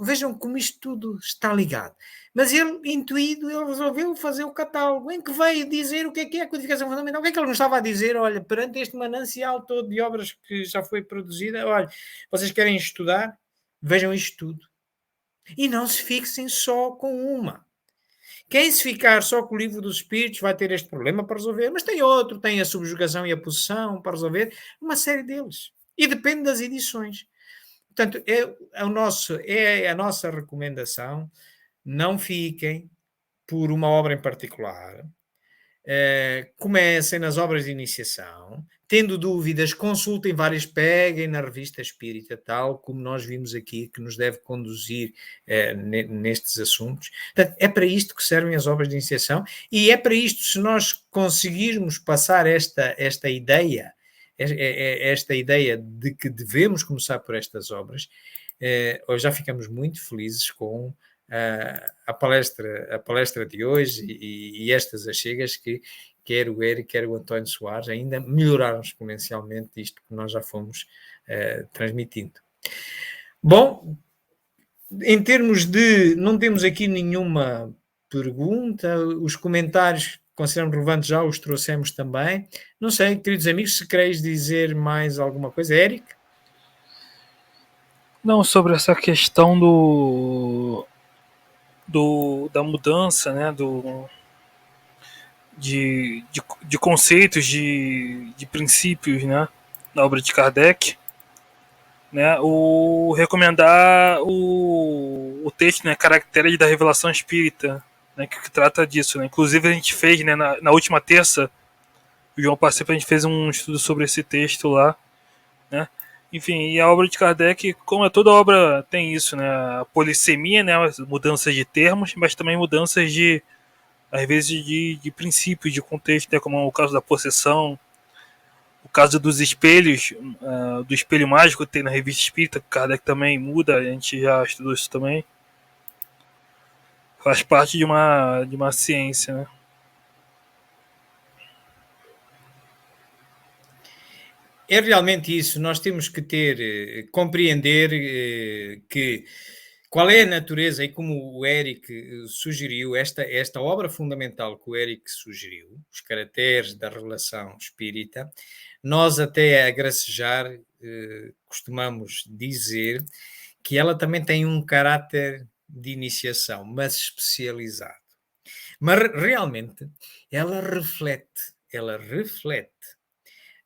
vejam como isto tudo está ligado. Mas ele, intuído, ele resolveu fazer o catálogo, em que veio dizer o que é a codificação fundamental. O que é que ele não estava a dizer? Olha, perante este manancial todo de obras que já foi produzida, olha, vocês querem estudar? Vejam isto tudo. E não se fixem só com uma. Quem se ficar só com o livro dos espíritos vai ter este problema para resolver, mas tem outro, tem a subjugação e a possessão para resolver, uma série deles. E depende das edições. Portanto, é a nossa recomendação, não fiquem por uma obra em particular, comecem nas obras de iniciação, tendo dúvidas, consultem várias, peguem na revista espírita, tal como nós vimos aqui, que nos deve conduzir nestes assuntos. Portanto, é para isto que servem as obras de iniciação, e é para isto, se nós conseguirmos passar esta ideia de que devemos começar por estas obras, hoje já ficamos muito felizes com a palestra de hoje e estas achegas que quer o Eric, quer o António Soares ainda melhoraram exponencialmente isto que nós já fomos transmitindo. Bom, em termos de... não temos aqui nenhuma pergunta, os comentários consideramos relevantes já os trouxemos também. Não sei, queridos amigos, se quereis dizer mais alguma coisa. Eric? Não, sobre essa questão da mudança, né, de conceitos, de princípios, né, na obra de Kardec, né, recomendar o texto, né, Caracteres da Revelação Espírita, né, que trata disso, né. Inclusive a gente fez, né, na última terça, o João Parceiro, a gente fez um estudo sobre esse texto lá, né. Enfim, e a obra de Kardec, como toda obra tem isso, né, a polissemia, né, mudanças de termos, mas também mudanças às vezes de princípios, de contexto, né, como o caso da possessão, o caso dos espelhos, do espelho mágico que tem na revista Espírita, que Kardec também muda, a gente já estudou isso também. Faz parte de uma ciência, né? É realmente isso, nós temos que compreender que qual é a natureza, e como o Eric sugeriu, esta obra fundamental que o Eric sugeriu, os caracteres da relação espírita, nós até a gracejar costumamos dizer que ela também tem um caráter de iniciação, mas especializado. Mas realmente ela reflete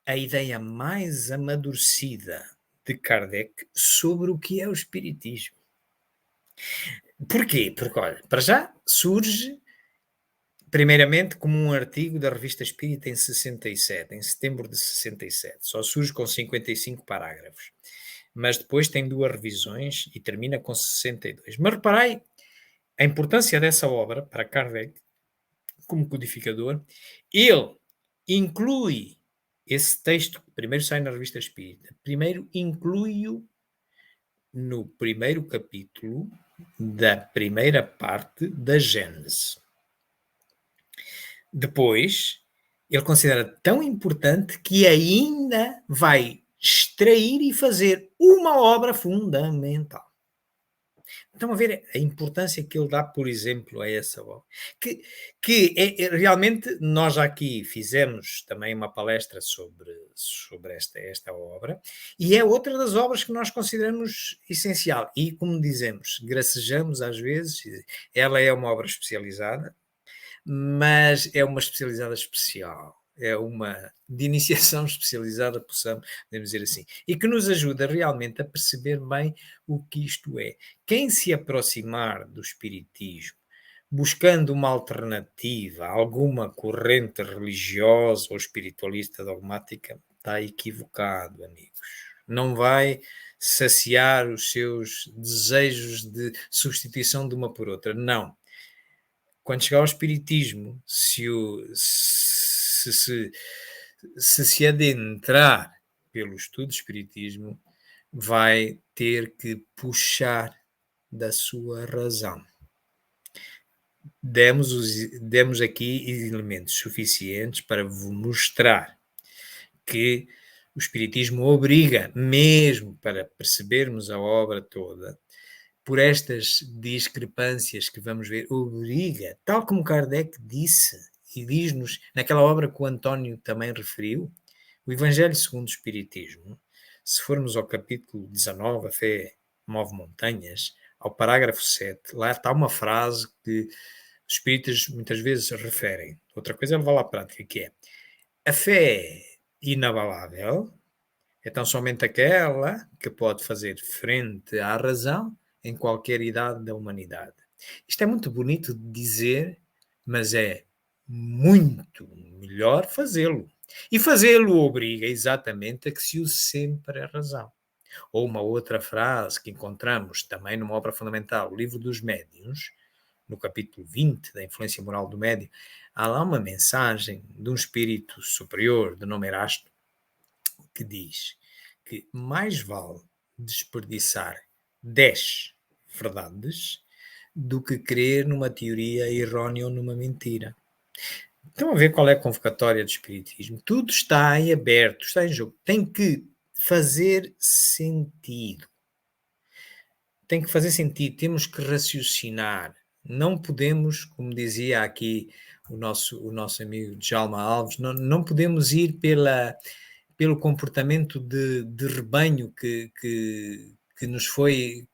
a ideia mais amadurecida de Kardec sobre o que é o espiritismo. Porquê? Porque, olha, para já surge primeiramente como um artigo da Revista Espírita em 67, em setembro de 67. Só surge com 55 parágrafos. Mas depois tem 2 revisões e termina com 62. Mas reparei a importância dessa obra para Kardec, como codificador. Ele inclui esse texto, que primeiro sai na Revista Espírita, primeiro inclui-o no primeiro capítulo da primeira parte da Gênese. Depois, ele considera tão importante que ainda vai extrair e fazer uma obra fundamental. Estão a ver a importância que ele dá, por exemplo, a essa obra. Que realmente, nós já aqui fizemos também uma palestra sobre esta obra, e é outra das obras que nós consideramos essencial. E, como dizemos, gracejamos às vezes, ela é uma obra especializada, mas é uma especializada especial. É uma de iniciação especializada, podemos dizer assim, e que nos ajuda realmente a perceber bem o que isto é. Quem se aproximar do espiritismo buscando uma alternativa a alguma corrente religiosa ou espiritualista dogmática, está equivocado, amigos. Não vai saciar os seus desejos de substituição de uma por outra. Não. Quando chegar ao espiritismo, se adentrar pelo estudo do espiritismo, vai ter que puxar da sua razão. Demos aqui elementos suficientes para vos mostrar que o espiritismo obriga, mesmo para percebermos a obra toda, por estas discrepâncias que vamos ver, obriga, tal como Kardec disse, e diz-nos naquela obra que o António também referiu, o Evangelho segundo o Espiritismo, se formos ao capítulo 19, a fé move montanhas, ao parágrafo 7, lá está uma frase que os espíritas muitas vezes referem. Outra coisa é levá-la à prática, que é: a fé inabalável é tão somente aquela que pode fazer frente à razão em qualquer idade da humanidade. Isto é muito bonito de dizer, mas é muito melhor fazê-lo. E fazê-lo obriga exatamente a que se use sempre a razão. Ou uma outra frase que encontramos também numa obra fundamental, o Livro dos Médiuns, no capítulo 20 da influência moral do médium, há lá uma mensagem de um espírito superior de nome Erasto que diz que mais vale desperdiçar 10 verdades do que crer numa teoria errónea ou numa mentira. Estão a ver qual é a convocatória do espiritismo? Tudo está em aberto, está em jogo. Tem que fazer sentido. Tem que fazer sentido, temos que raciocinar. Não podemos, como dizia aqui o nosso amigo Djalma Alves, não podemos ir pelo comportamento de rebanho que nos foi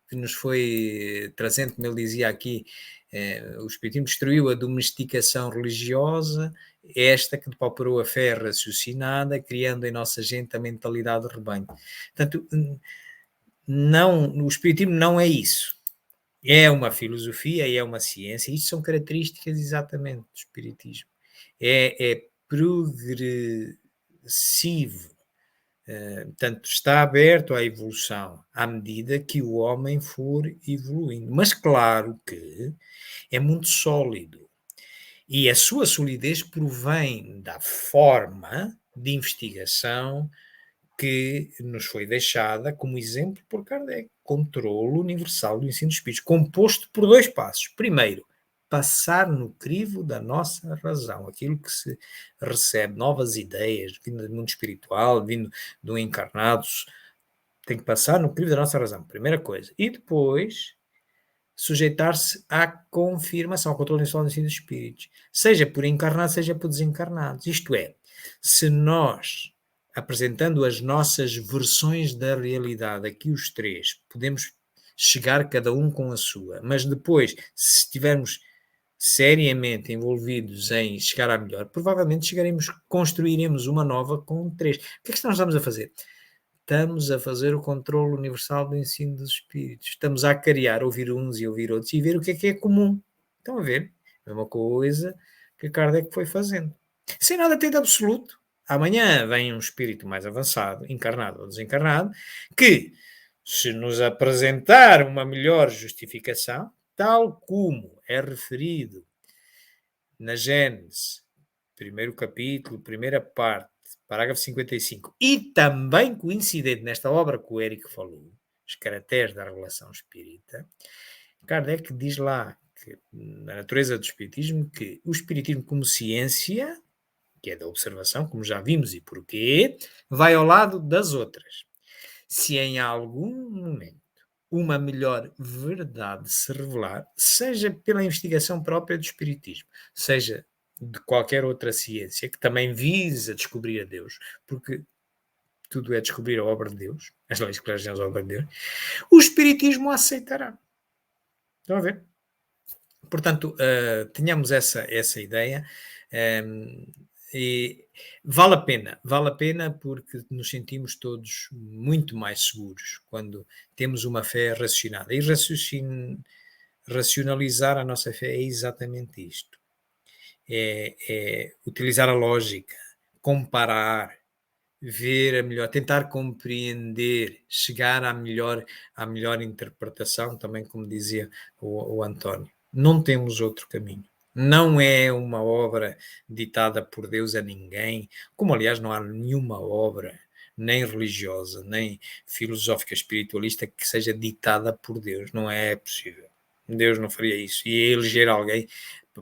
trazendo, como ele dizia aqui, o espiritismo destruiu a domesticação religiosa, esta que depauperou a fé raciocinada, criando em nossa gente a mentalidade de rebanho. Portanto, o espiritismo não é isso. É uma filosofia e é uma ciência. Isto são características exatamente do espiritismo. É progressivo. Portanto, está aberto à evolução à medida que o homem for evoluindo. Mas claro que é muito sólido. E a sua solidez provém da forma de investigação que nos foi deixada como exemplo por Kardec. Controlo universal do ensino dos espíritos, composto por 2 passos. Primeiro, passar no crivo da nossa razão, aquilo que se recebe, novas ideias, vindo do mundo espiritual, vindo do encarnado, tem que passar no crivo da nossa razão, primeira coisa. E depois, sujeitar-se à confirmação, ao controle universal do ensino dos espíritos, seja por encarnados, seja por desencarnados. Isto é, se nós, apresentando as nossas versões da realidade, aqui os 3, podemos chegar cada um com a sua. Mas depois, se estivermos seriamente envolvidos em chegar à melhor, provavelmente construiremos uma nova com 3. O que é que nós estamos a fazer? Estamos a fazer o controle universal do ensino dos espíritos. Estamos a criar, ouvir uns e ouvir outros e ver o que é comum. Estão a ver? A mesma coisa que Kardec foi fazendo. Sem nada ter de absoluto. Amanhã vem um espírito mais avançado, encarnado ou desencarnado, que, se nos apresentar uma melhor justificação, tal como é referido na Gênesis, primeiro capítulo, primeira parte, parágrafo 55, e também coincidente nesta obra que o Érico falou, Os Caracteres da Revelação Espírita, Kardec diz lá, que, na natureza do Espiritismo, que o Espiritismo como ciência, que é da observação, como já vimos e porquê, vai ao lado das outras. Se em algum momento uma melhor verdade se revelar, seja pela investigação própria do Espiritismo, seja de qualquer outra ciência que também visa descobrir a Deus, porque tudo é descobrir a obra de Deus, as leis que regem a obra de Deus, o Espiritismo a aceitará. Estão a ver? Portanto, tenhamos essa ideia. E vale a pena porque nos sentimos todos muito mais seguros quando temos uma fé raciocinada. E racionalizar a nossa fé é exatamente isto. É utilizar a lógica, comparar, ver a melhor, tentar compreender, chegar à melhor interpretação, também como dizia o António. Não temos outro caminho. Não é uma obra ditada por Deus a ninguém, como aliás não há nenhuma obra, nem religiosa, nem filosófica, espiritualista, que seja ditada por Deus. Não é possível. Deus não faria isso. E eleger alguém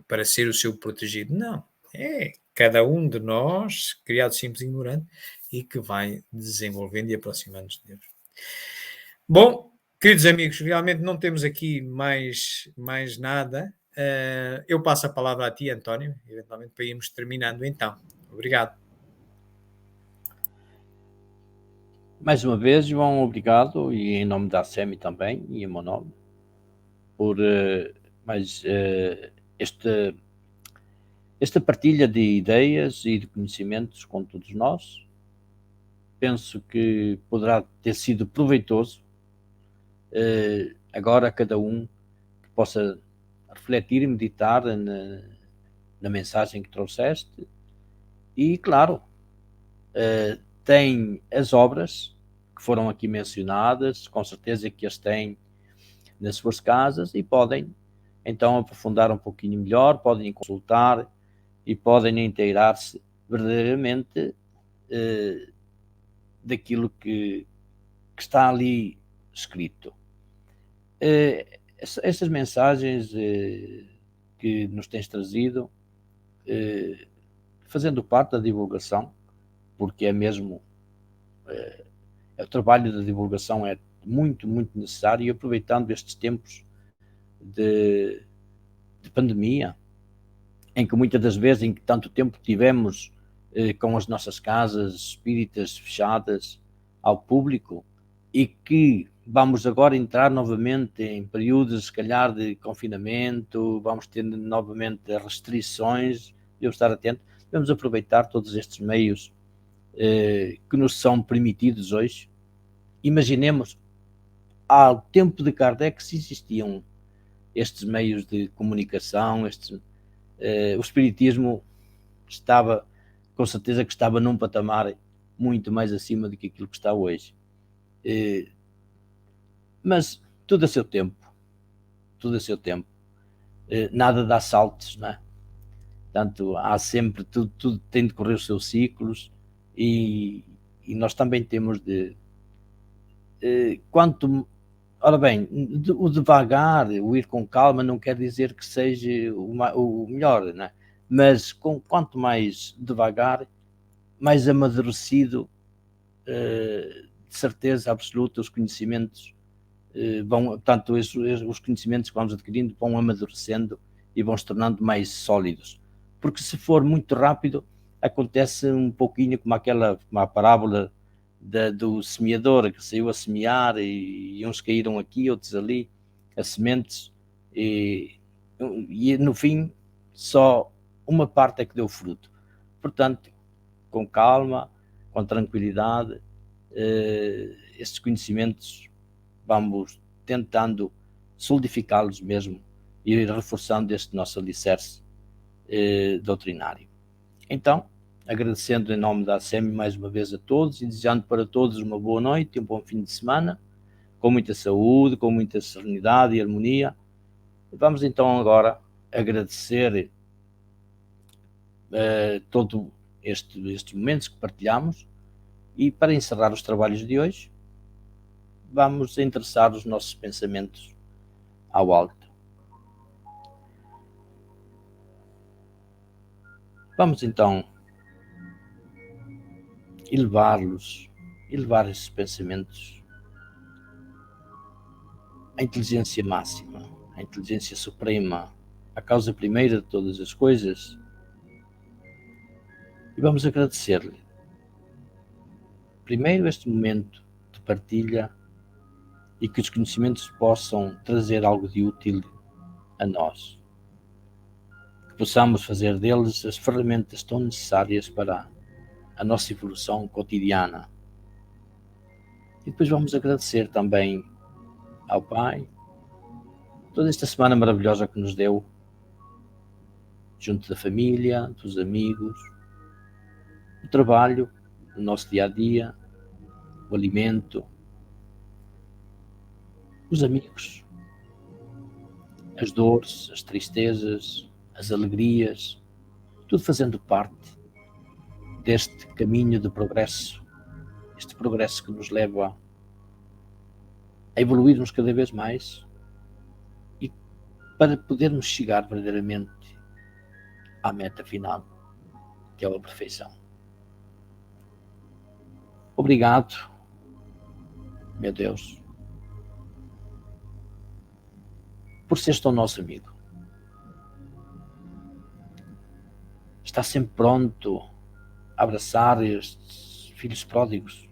para ser o seu protegido. Não. É cada um de nós, criado simples e ignorante, e que vai desenvolvendo e aproximando-nos de Deus. Bom, queridos amigos, realmente não temos aqui mais nada. Eu passo a palavra a ti, António, eventualmente para irmos terminando então. Obrigado. Mais uma vez, João, obrigado, e em nome da ASEMI também, e em meu nome, por esta partilha de ideias e de conhecimentos com todos nós. Penso que poderá ter sido proveitoso agora cada um que possa refletir e meditar na mensagem que trouxeste. E, claro, tem as obras que foram aqui mencionadas, com certeza que as têm nas suas casas e podem então aprofundar um pouquinho melhor, podem consultar e podem inteirar-se verdadeiramente daquilo que está ali escrito. Essas mensagens que nos tens trazido, fazendo parte da divulgação, porque é mesmo o trabalho da divulgação é muito, muito necessário, e aproveitando estes tempos de pandemia, em que muitas das vezes, em que tanto tempo tivemos com as nossas casas espíritas fechadas ao público, e que vamos agora entrar novamente em períodos, se calhar, de confinamento, vamos ter novamente restrições, devemos estar atentos, devemos aproveitar todos estes meios que nos são permitidos hoje. Imaginemos, ao tempo de Kardec, se existiam estes meios de comunicação, o Espiritismo estava, com certeza que estava num patamar muito mais acima do que aquilo que está hoje. Mas tudo a seu tempo, nada dá saltos, não é? Portanto, há sempre, tudo tem de correr os seus ciclos, e nós também temos de, ora bem, o devagar, o ir com calma, não quer dizer que seja o melhor, não é? Mas quanto mais devagar, mais amadurecido, de certeza absoluta, os conhecimentos portanto, os conhecimentos que vamos adquirindo vão amadurecendo e vão se tornando mais sólidos. Porque se for muito rápido, acontece um pouquinho como a parábola do semeador que saiu a semear e uns caíram aqui, outros ali, as sementes, e no fim só uma parte é que deu fruto. Portanto, com calma, com tranquilidade, estes conhecimentos vamos tentando solidificá-los mesmo e ir reforçando este nosso alicerce doutrinário. Então, agradecendo em nome da ASEM mais uma vez a todos e desejando para todos uma boa noite e um bom fim de semana, com muita saúde, com muita serenidade e harmonia. Vamos então agora agradecer todos estes momentos que partilhamos e para encerrar os trabalhos de hoje, vamos endereçar os nossos pensamentos ao alto. Vamos então elevar esses pensamentos à inteligência máxima, à inteligência suprema, à causa primeira de todas as coisas, e vamos agradecer-lhe. Primeiro, este momento de partilha e que os conhecimentos possam trazer algo de útil a nós. Que possamos fazer deles as ferramentas tão necessárias para a nossa evolução cotidiana. E depois vamos agradecer também ao Pai toda esta semana maravilhosa que nos deu, junto da família, dos amigos, o trabalho, o nosso dia-a-dia, o alimento, os amigos, as dores, as tristezas, as alegrias, tudo fazendo parte deste caminho de progresso, este progresso que nos leva a evoluirmos cada vez mais e para podermos chegar verdadeiramente à meta final, que é a perfeição. Obrigado, meu Deus, por seres tão nosso amigo. Está sempre pronto a abraçar estes filhos pródigos.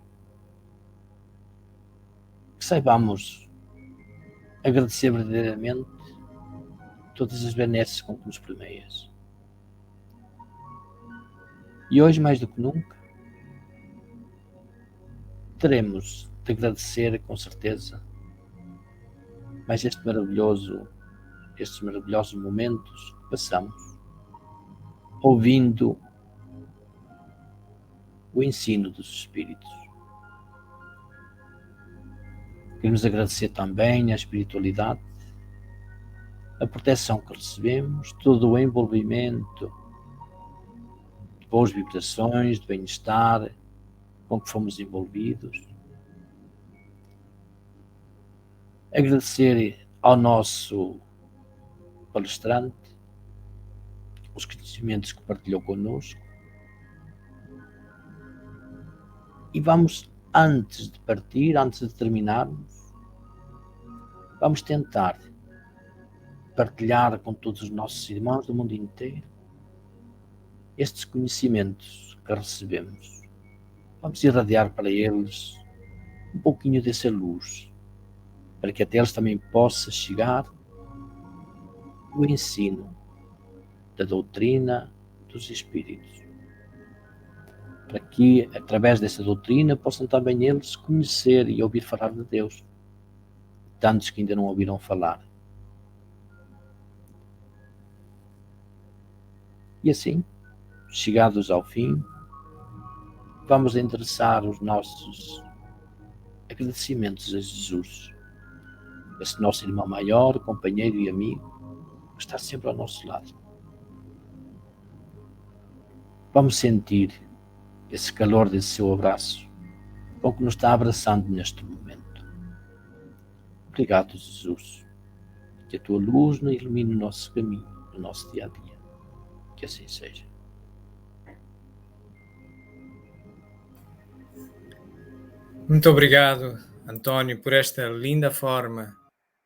Que saibamos agradecer verdadeiramente todas as benesses com que nos premias. E hoje, mais do que nunca, teremos de agradecer com certeza mais estes maravilhosos momentos que passamos ouvindo o ensino dos Espíritos. Queremos agradecer também a espiritualidade, a proteção que recebemos, todo o envolvimento de boas vibrações, de bem-estar com que fomos envolvidos. Agradecer ao nosso palestrante os conhecimentos que partilhou connosco. E vamos, antes de partir, antes de terminarmos, vamos tentar partilhar com todos os nossos irmãos do mundo inteiro estes conhecimentos que recebemos. Vamos irradiar para eles um pouquinho dessa luz, para que até eles também possa chegar o ensino da doutrina dos Espíritos, para que através dessa doutrina possam também eles conhecer e ouvir falar de Deus, tantos que ainda não ouviram falar. E assim, chegados ao fim, vamos endereçar os nossos agradecimentos a Jesus, esse nosso irmão maior, companheiro e amigo, que está sempre ao nosso lado. Vamos sentir esse calor desse seu abraço, com que nos está abraçando neste momento. Obrigado, Jesus, que a tua luz nos ilumine o nosso caminho, o nosso dia-a-dia. Que assim seja. Muito obrigado, António, por esta linda forma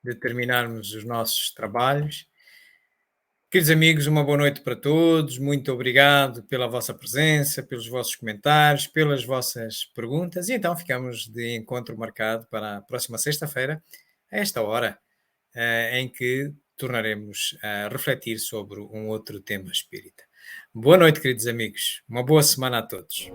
de terminarmos os nossos trabalhos. Queridos amigos, uma boa noite para todos. Muito obrigado pela vossa presença, pelos vossos comentários, pelas vossas perguntas. E então ficamos de encontro marcado para a próxima sexta-feira, a esta hora, em que tornaremos a refletir sobre um outro tema espírita. Boa noite, queridos amigos. Uma boa semana a todos.